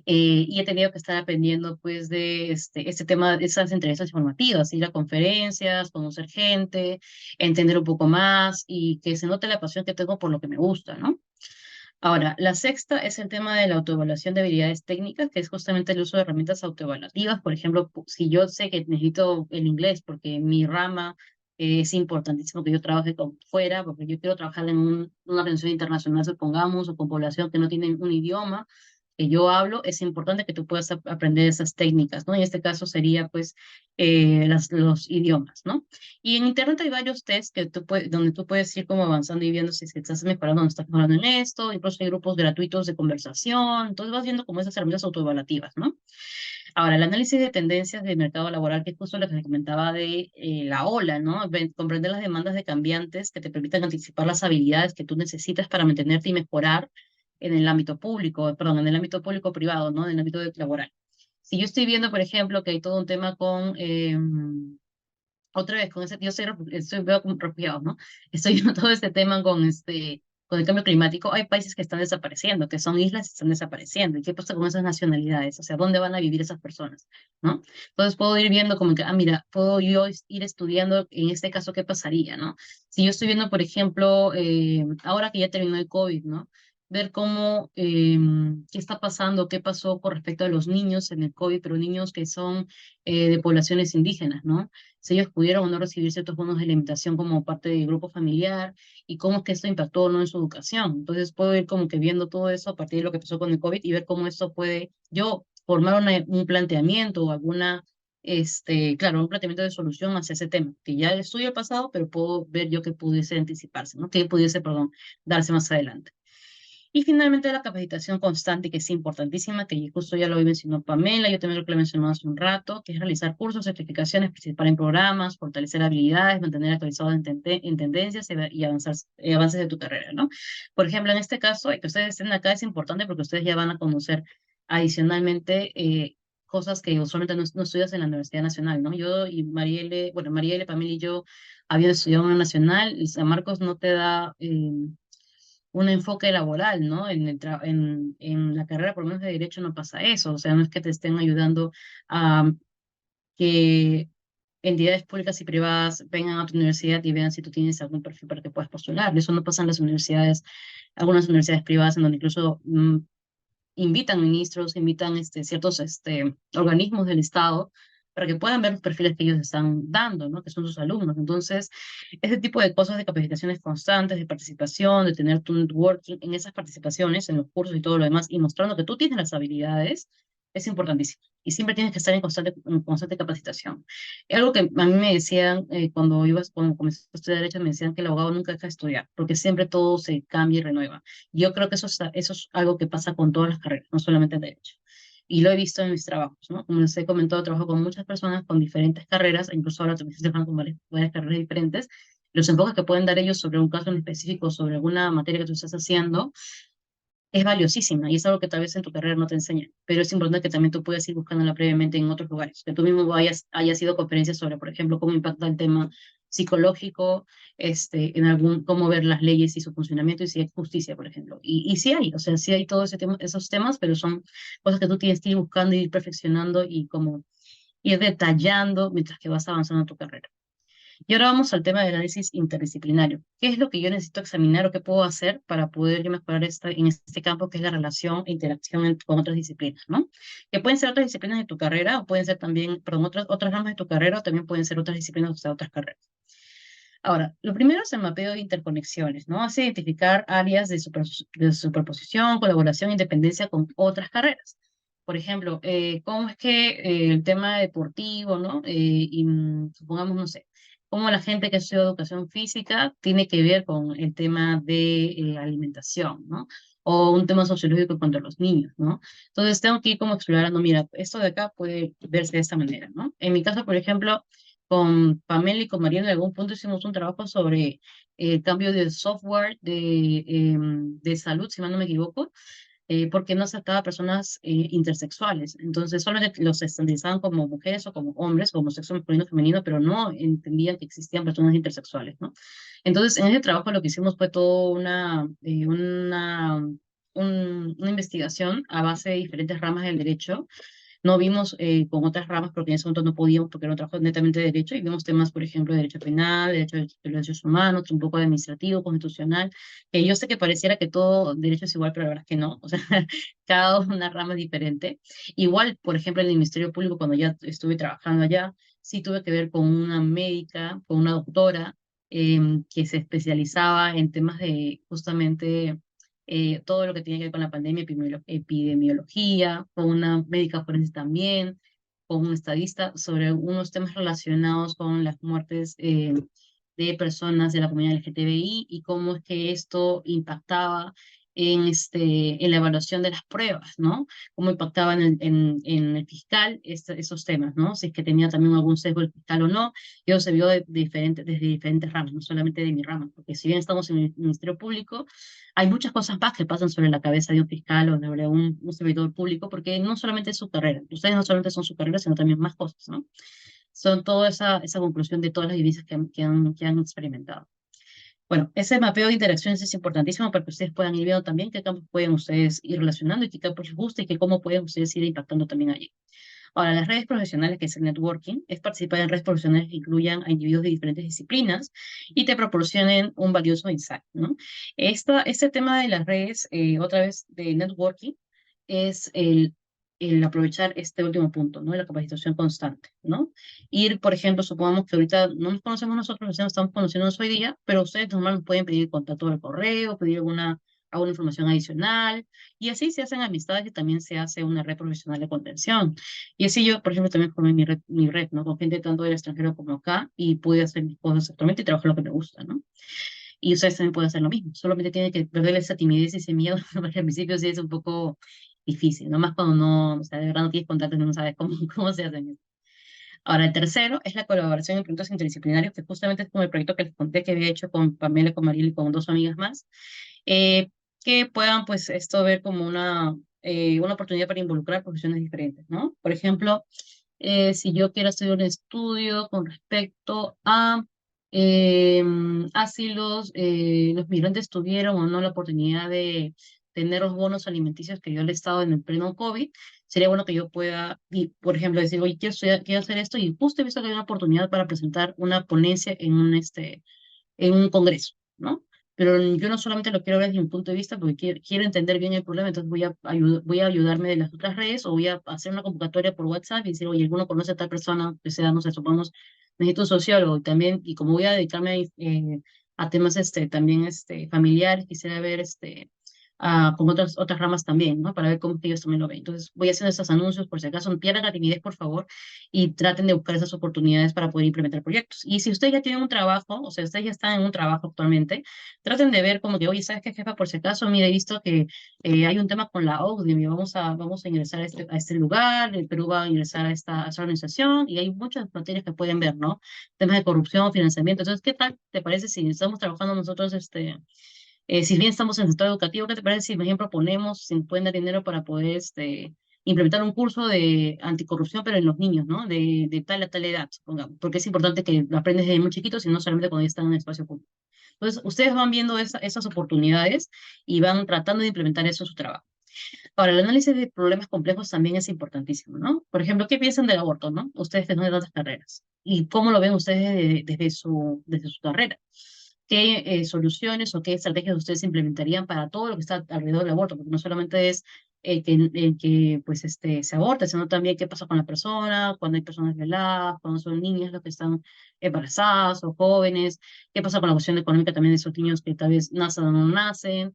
Y he tenido que estar aprendiendo pues de este tema, de esas entrevistas informativas, ir a conferencias, conocer gente, entender un poco más y que se note la pasión que tengo por lo que me gusta, ¿no? Ahora, la sexta es el tema de la autoevaluación de habilidades técnicas, que es justamente el uso de herramientas autoevaluativas. Por ejemplo, si yo sé que necesito el inglés porque mi rama es importantísimo que yo trabaje fuera, porque yo quiero trabajar en una organización internacional, supongamos, o con población que no tiene un idioma que yo hablo, es importante que tú puedas aprender esas técnicas, ¿no? En este caso sería, pues, los idiomas, ¿no? Y en Internet hay varios tests donde tú puedes ir como avanzando y viendo si es que estás mejorando o no estás mejorando en esto. Incluso hay grupos gratuitos de conversación. Entonces vas viendo como esas herramientas autoevaluativas, ¿no? Ahora, el análisis de tendencias del mercado laboral, que es justo lo que les comentaba de la ola, ¿no? Comprender las demandas de cambiantes que te permitan anticipar las habilidades que tú necesitas para mantenerte y mejorar en el ámbito público, perdón, en el ámbito público-privado, ¿no? En el ámbito laboral. Si yo estoy viendo, por ejemplo, que hay todo un tema con, otra vez, con ese, veo como refugiados, ¿no? Estoy viendo todo este tema con el cambio climático. Hay países que están desapareciendo, que son islas que están desapareciendo. ¿Y qué pasa con esas nacionalidades? O sea, ¿dónde van a vivir esas personas? ¿No? Entonces puedo ir viendo como que, mira, puedo yo ir estudiando en este caso qué pasaría, ¿no? Si yo estoy viendo, por ejemplo, ahora que ya terminó el COVID, ¿no? Ver cómo, qué está pasando, qué pasó con respecto a los niños en el COVID, pero niños que son de poblaciones indígenas, ¿no? Si ellos pudieron o no recibir ciertos bonos de alimentación como parte del grupo familiar y cómo es que esto impactó o no en su educación. Entonces puedo ir como que viendo todo eso a partir de lo que pasó con el COVID y ver cómo esto puede yo formar un planteamiento o alguna, claro, un planteamiento de solución hacia ese tema, que ya estudio el pasado, pero puedo ver yo que pudiese anticiparse, ¿no? Que pudiese, perdón, darse más adelante. Y finalmente la capacitación constante, que es importantísima, que justo ya lo mencionó Pamela, yo también lo que le mencionó hace un rato, que es realizar cursos, certificaciones, participar en programas, fortalecer habilidades, mantener actualizados en tendencias y avances de tu carrera, ¿no? Por ejemplo, en este caso, que ustedes estén acá es importante porque ustedes ya van a conocer adicionalmente cosas que usualmente no estudias en la Universidad Nacional, ¿no? Yo y Marielle, bueno, Marielle, Pamela y yo habíamos estudiado en la Nacional, y San Marcos no te da un enfoque laboral, ¿no? En la carrera, por lo menos de Derecho, no pasa eso. O sea, no es que te estén ayudando a que entidades públicas y privadas vengan a tu universidad y vean si tú tienes algún perfil para que puedas postular. Eso no pasa en las universidades, algunas universidades privadas en donde incluso invitan ministros, invitan ciertos organismos del Estado para que puedan ver los perfiles que ellos están dando, ¿no? Que son sus alumnos. Entonces, ese tipo de cosas de capacitaciones constantes, de participación, de tener tu networking en esas participaciones, en los cursos y todo lo demás, y mostrando que tú tienes las habilidades, es importantísimo. Y siempre tienes que estar en constante capacitación. Algo que a mí me decían cuando comencé a estudiar Derecho, me decían que el abogado nunca deja de estudiar, porque siempre todo se cambia y renueva. Yo creo que eso es algo que pasa con todas las carreras, no solamente en Derecho. Y lo he visto en mis trabajos, ¿no? Como les he comentado, trabajo con muchas personas con diferentes carreras, e incluso ahora también se trabajan con varias carreras diferentes. Los enfoques que pueden dar ellos sobre un caso en específico, sobre alguna materia que tú estás haciendo, es valiosísima y es algo que tal vez en tu carrera no te enseñan, pero es importante que también tú puedas ir buscándola previamente en otros lugares, que tú mismo hayas ido a conferencias sobre, por ejemplo, cómo impacta el tema psicológico, cómo ver las leyes y su funcionamiento y si hay justicia, por ejemplo. Y sí hay, o sea, sí hay todos esos temas, pero son cosas que tú tienes que ir buscando y ir perfeccionando y como ir detallando mientras que vas avanzando en tu carrera. Y ahora vamos al tema del análisis interdisciplinario. ¿Qué es lo que yo necesito examinar o qué puedo hacer para poder yo mejorar en este campo que es la relación e interacción con otras disciplinas, ¿no? Que pueden ser otras disciplinas de tu carrera o pueden ser también, perdón, otras ramas de tu carrera o también pueden ser otras disciplinas de otras carreras. Ahora, lo primero es el mapeo de interconexiones, ¿no? Es identificar áreas de superposición, colaboración e independencia con otras carreras. Por ejemplo, cómo es que el tema deportivo, ¿no? Supongamos, no sé, cómo la gente que estudia educación física tiene que ver con el tema de alimentación, ¿no? O un tema sociológico en cuanto a los niños, ¿no? Entonces tengo que ir como explorando, mira, esto de acá puede verse de esta manera, ¿no? En mi caso, por ejemplo, con Pamela y con María en algún punto hicimos un trabajo sobre el cambio de software de salud, si mal no me equivoco, porque no aceptaba personas intersexuales. Entonces, solamente los estandarizaban como mujeres o como hombres, como sexo masculino o femenino, pero no entendían que existían personas intersexuales, ¿no? Entonces, en ese trabajo lo que hicimos fue toda una investigación a base de diferentes ramas del derecho. No vimos con otras ramas porque en ese momento no podíamos, porque era un trabajo netamente de derecho, y vimos temas, por ejemplo, de derecho penal, derecho de los derechos humanos, un poco de administrativo, constitucional, que yo sé que pareciera que todo derecho es igual, pero la verdad es que no, o sea, cada una rama es diferente. Igual, por ejemplo, en el Ministerio Público, cuando ya estuve trabajando allá, sí tuve que ver con una médica, con una doctora, que se especializaba en temas de justamente todo lo que tiene que ver con la pandemia, epidemiología, con una médica forense también, con un estadista, sobre unos temas relacionados con las muertes de personas de la comunidad LGTBI y cómo es que esto impactaba en la evaluación de las pruebas, ¿no? Cómo impactaban en el fiscal esos temas, ¿no? Si es que tenía también algún sesgo el fiscal o no. Y eso se vio desde diferentes ramas, no solamente de mi rama, porque si bien estamos en el Ministerio Público, hay muchas cosas más que pasan sobre la cabeza de un fiscal o de un servidor público, porque no solamente es su carrera, ustedes no solamente son su carrera, sino también más cosas, ¿no? Son toda esa conclusión de todas las vivencias que han experimentado. Bueno, ese mapeo de interacciones es importantísimo para que ustedes puedan ir viendo también qué campos pueden ustedes ir relacionando y qué campos les gusta y cómo pueden ustedes ir impactando también allí. Ahora, las redes profesionales, que es el networking, es participar en redes profesionales que incluyan a individuos de diferentes disciplinas y te proporcionen un valioso insight, ¿no? Este tema de las redes, otra vez, de networking, es el aprovechar este último punto, ¿no? La capacitación constante, ¿no? Ir, por ejemplo, supongamos que ahorita no nos conocemos nosotros, recién nos estamos conociéndonos hoy día, pero ustedes normalmente pueden pedir contacto del correo, pedir alguna información adicional, y así se hacen amistades y también se hace una red profesional de contención. Y así yo, por ejemplo, también formé mi red, ¿no? Con gente tanto del extranjero como acá, y pude hacer mis cosas actualmente y trabajar lo que me gusta, ¿no? Y ustedes también pueden hacer lo mismo, solamente tienen que perder esa timidez y ese miedo, porque al principio sí es un poco difícil, ¿no? Más cuando no, o sea, de verdad no tienes contacto y no sabes cómo se hacen. Ahora, el tercero es la colaboración en proyectos interdisciplinarios, que justamente es como el proyecto que les conté que había hecho con Pamela, con Mariel y con dos amigas más, eh, que puedan, pues, esto ver como una oportunidad para involucrar profesiones diferentes, ¿no? Por ejemplo, si yo quiero hacer un estudio con respecto eh, a si los migrantes tuvieron o no la oportunidad de tener los bonos alimenticios que dio el Estado en el pleno COVID, sería bueno que yo pueda, y, por ejemplo, decir, oye, quiero hacer esto, y justo he visto que hay una oportunidad para presentar una ponencia en un congreso, ¿no? Pero yo no solamente lo quiero ver desde mi punto de vista porque quiero entender bien el problema, entonces voy a ayudarme de las otras redes o voy a hacer una convocatoria por WhatsApp y decir, oye, ¿alguno conoce a tal persona que sea, no sé, supongamos, necesito un sociólogo? Y también, y como voy a dedicarme a temas también familiares, quisiera ver con otras ramas también, ¿no? Para ver cómo es que ellos también lo ven. Entonces, voy haciendo estos anuncios, por si acaso, no pierdan la timidez, por favor, y traten de buscar esas oportunidades para poder implementar proyectos. Y si ustedes ya tienen un trabajo, o sea, ustedes ya están en un trabajo actualmente, traten de ver como que, oye, ¿sabes qué, jefa? Por si acaso, mira, he visto que hay un tema con la OCDE, vamos a ingresar a este lugar, el Perú va a ingresar a esta organización, y hay muchas materias que pueden ver, ¿no? Temas de corrupción, financiamiento. Entonces, ¿qué tal te parece si estamos trabajando nosotros, si bien estamos en el sector educativo, ¿qué te parece si, por ejemplo, ponemos, si nos pueden dar dinero para poder implementar un curso de anticorrupción, pero en los niños, ¿no? De tal a tal edad, supongamos, porque es importante que lo aprendes desde muy chiquitos y no solamente cuando ya están en el espacio público. Entonces, ustedes van viendo esas oportunidades y van tratando de implementar eso en su trabajo. Ahora, el análisis de problemas complejos también es importantísimo, ¿no? Por ejemplo, ¿qué piensan del aborto, no? Ustedes que son de otras carreras. ¿Y cómo lo ven ustedes desde su carrera? ¿Qué soluciones o qué estrategias ustedes implementarían para todo lo que está alrededor del aborto? Porque no solamente es el que pues, se aborta, sino también qué pasa con la persona, cuando hay personas violadas, cuando son niñas las que están embarazadas o jóvenes, qué pasa con la cuestión económica también de esos niños que tal vez nacen o no nacen,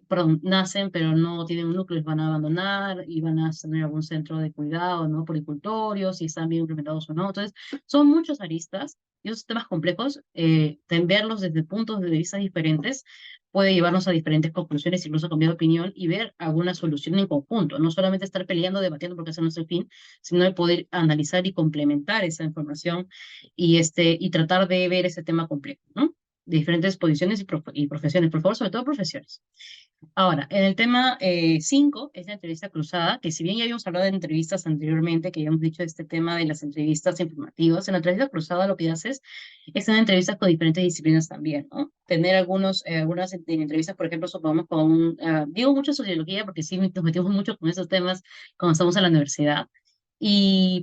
perdón, nacen pero no tienen un núcleo, les van a abandonar y van a tener algún centro de cuidado, ¿no? Policultorios, si están bien implementados o no. Entonces, son muchos aristas y esos temas complejos, verlos desde puntos de vista diferentes puede llevarnos a diferentes conclusiones, incluso cambiar de opinión y ver alguna solución en conjunto. No solamente estar peleando, debatiendo porque ese no es el fin, sino el poder analizar y complementar esa información y tratar de ver ese tema complejo, ¿no? De diferentes posiciones y profesiones, por favor, sobre todo profesiones. Ahora, en el tema 5 es la entrevista cruzada, que si bien ya habíamos hablado de entrevistas anteriormente, que ya hemos dicho de este tema de las entrevistas informativas, en la entrevista cruzada lo que haces es tener entrevistas con diferentes disciplinas también, ¿no? Tener algunas entrevistas, por ejemplo, supongamos digo mucho sociología porque sí nos metimos mucho con esos temas cuando estamos en la universidad,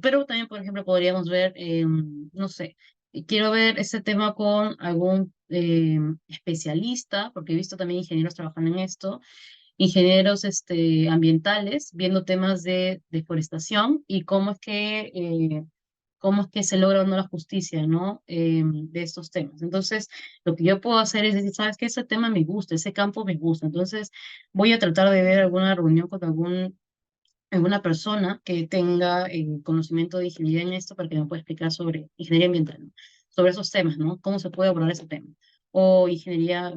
pero también, por ejemplo, podríamos ver, no sé, quiero ver este tema con algún especialista, porque he visto también ingenieros trabajando en esto, ingenieros ambientales, viendo temas de deforestación y cómo es que se logra o no la justicia, ¿no? De estos temas. Entonces, lo que yo puedo hacer es decir, ¿sabes qué? Ese tema me gusta, ese campo me gusta. Entonces, voy a tratar de ver alguna reunión con alguna persona que tenga conocimiento de ingeniería en esto para que me pueda explicar sobre ingeniería ambiental, ¿no? Sobre esos temas, ¿no? Cómo se puede abordar ese tema. O ingeniería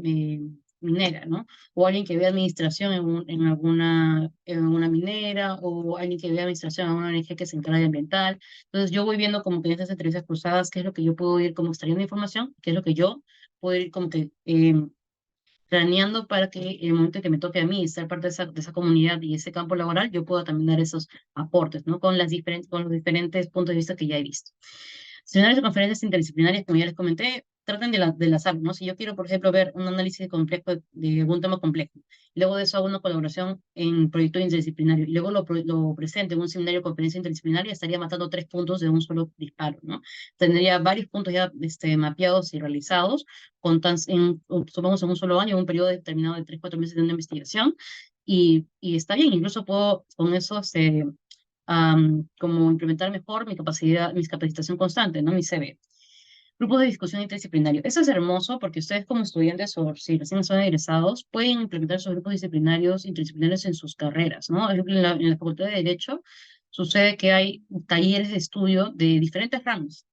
minera, ¿no? O alguien que ve administración en alguna minera, o alguien que ve administración en una ONG que se encarga de ambiental. Entonces yo voy viendo como que en estas entrevistas cruzadas qué es lo que yo puedo ir como extrayendo información, qué es lo que yo puedo ir como que planeando para que en el momento que me toque a mí ser parte de esa comunidad y ese campo laboral, yo pueda también dar esos aportes, ¿no? Con los diferentes puntos de vista que ya he visto. Seminarios de conferencias interdisciplinarias, como ya les comenté, traten de lanzar, ¿no? Si yo quiero, por ejemplo, ver un análisis complejo de algún tema complejo, y luego de eso hago una colaboración en proyecto interdisciplinario, y luego lo presento en un seminario de conferencia interdisciplinaria, estaría matando 3 puntos de un solo disparo, ¿no? Tendría varios puntos ya mapeados y realizados, supongamos en un solo año, en un periodo determinado de 3, 4 meses de una investigación, y está bien, incluso puedo con eso como implementar mejor mi capacidad, mi capacitación constante, ¿no? Mi CV. Grupos de discusión interdisciplinario. Eso es hermoso porque ustedes como estudiantes o si recién son egresados pueden implementar sus grupos disciplinarios, interdisciplinarios en sus carreras, ¿no? Por ejemplo, en la Facultad de Derecho sucede que hay talleres de estudio de diferentes ramas,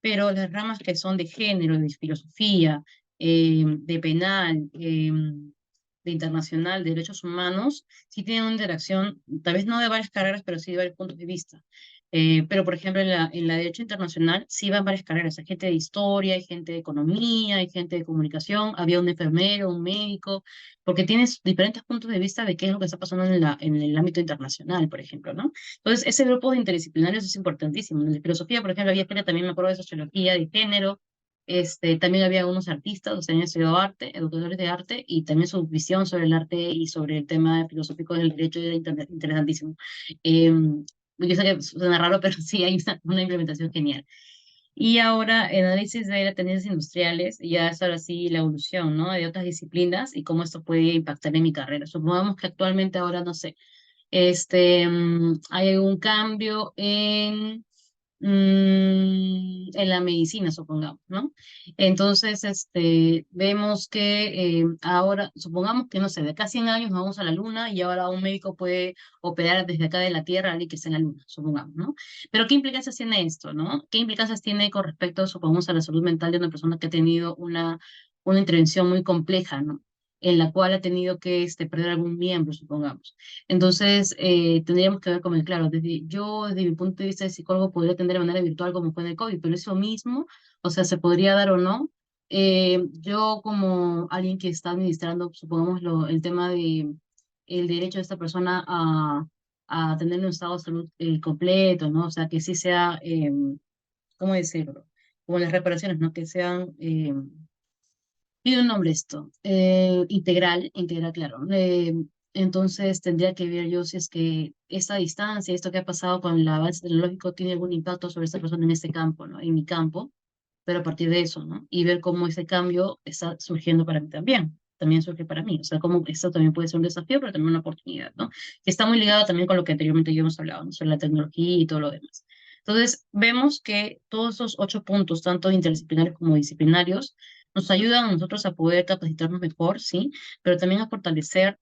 pero las ramas que son de género, de filosofía, de penal, de internacional, de derechos humanos, sí tienen una interacción, tal vez no de varias carreras, pero sí de varios puntos de vista. Pero, por ejemplo, en la derecho internacional sí van varias carreras. Hay gente de historia, hay gente de economía, hay gente de comunicación, había un enfermero, un médico, porque tienes diferentes puntos de vista de qué es lo que está pasando en el ámbito internacional, por ejemplo, ¿no? Entonces, ese grupo de interdisciplinarios es importantísimo. En la filosofía, por ejemplo, había gente, también me acuerdo de sociología, de género, también había unos artistas, o sea, habían estudiado arte, educadores de arte, y también su visión sobre el arte y sobre el tema filosófico del derecho era interesantísimo. Yo sé que suena raro, pero sí hay una implementación genial. Y ahora, el análisis de las tendencias industriales, ya es ahora sí la evolución, ¿no? De otras disciplinas y cómo esto puede impactar en mi carrera. Supongamos que actualmente ahora, no sé, hay un cambio en la medicina, supongamos, ¿no? Entonces, vemos que ahora, supongamos que, no sé, de acá a 100 años nos vamos a la Luna y ahora un médico puede operar desde acá de la Tierra a alguien que está en la Luna, supongamos, ¿no? Pero ¿qué implicancias tiene esto, no? ¿Qué implicancias tiene con respecto, supongamos, a la salud mental de una persona que ha tenido una intervención muy compleja, ¿no? En la cual ha tenido que perder algún miembro, supongamos. Entonces, tendríamos que ver como, claro, desde mi punto de vista de psicólogo, podría atender de manera virtual como fue en el COVID, pero eso mismo, o sea, se podría dar o no. Yo como alguien que está administrando, supongamos, el tema de el derecho de esta persona a tener un estado de salud completo, ¿no? O sea, que sí sea, ¿cómo decirlo? Como las reparaciones, ¿no? Que sean tiene un nombre esto, integral, claro. Entonces tendría que ver yo si es que esta distancia, esto que ha pasado con el avance tecnológico, tiene algún impacto sobre esta persona en este campo, ¿no? En mi campo, pero a partir de eso, ¿no? Y ver cómo ese cambio está surgiendo para mí también. También surge para mí. O sea, cómo esto también puede ser un desafío, pero también una oportunidad, ¿no? Que está muy ligado también con lo que anteriormente ya hemos hablado, ¿no? Sobre la tecnología y todo lo demás. Entonces, vemos que todos esos 8 puntos, tanto interdisciplinarios como disciplinarios, nos ayudan a nosotros a poder capacitarnos mejor, ¿sí? Pero también a fortalecernos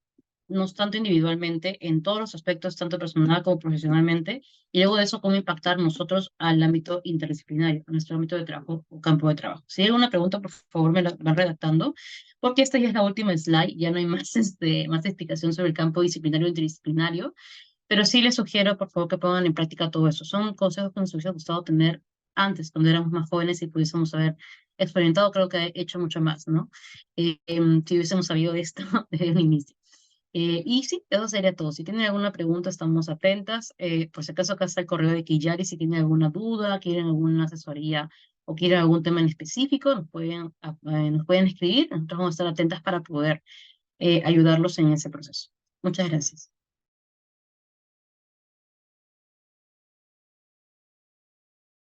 tanto individualmente en todos los aspectos, tanto personal como profesionalmente, y luego de eso, cómo impactar nosotros al ámbito interdisciplinario, a nuestro ámbito de trabajo o campo de trabajo. Si hay alguna pregunta, por favor, me la van redactando, porque esta ya es la última slide, ya no hay más, más explicación sobre el campo disciplinario e interdisciplinario, pero sí les sugiero, por favor, que pongan en práctica todo eso. Son consejos que nos hubiese gustado tener antes, cuando éramos más jóvenes y pudiésemos haber experimentado, creo que he hecho mucho más, ¿no? Si hubiésemos sabido esto desde un inicio. Y sí, eso sería todo. Si tienen alguna pregunta, estamos atentas. Por si acaso, acá está el correo de Kiyari. Si tienen alguna duda, quieren alguna asesoría o quieren algún tema en específico, nos pueden escribir. Nosotros vamos a estar atentas para poder ayudarlos en ese proceso. Muchas gracias.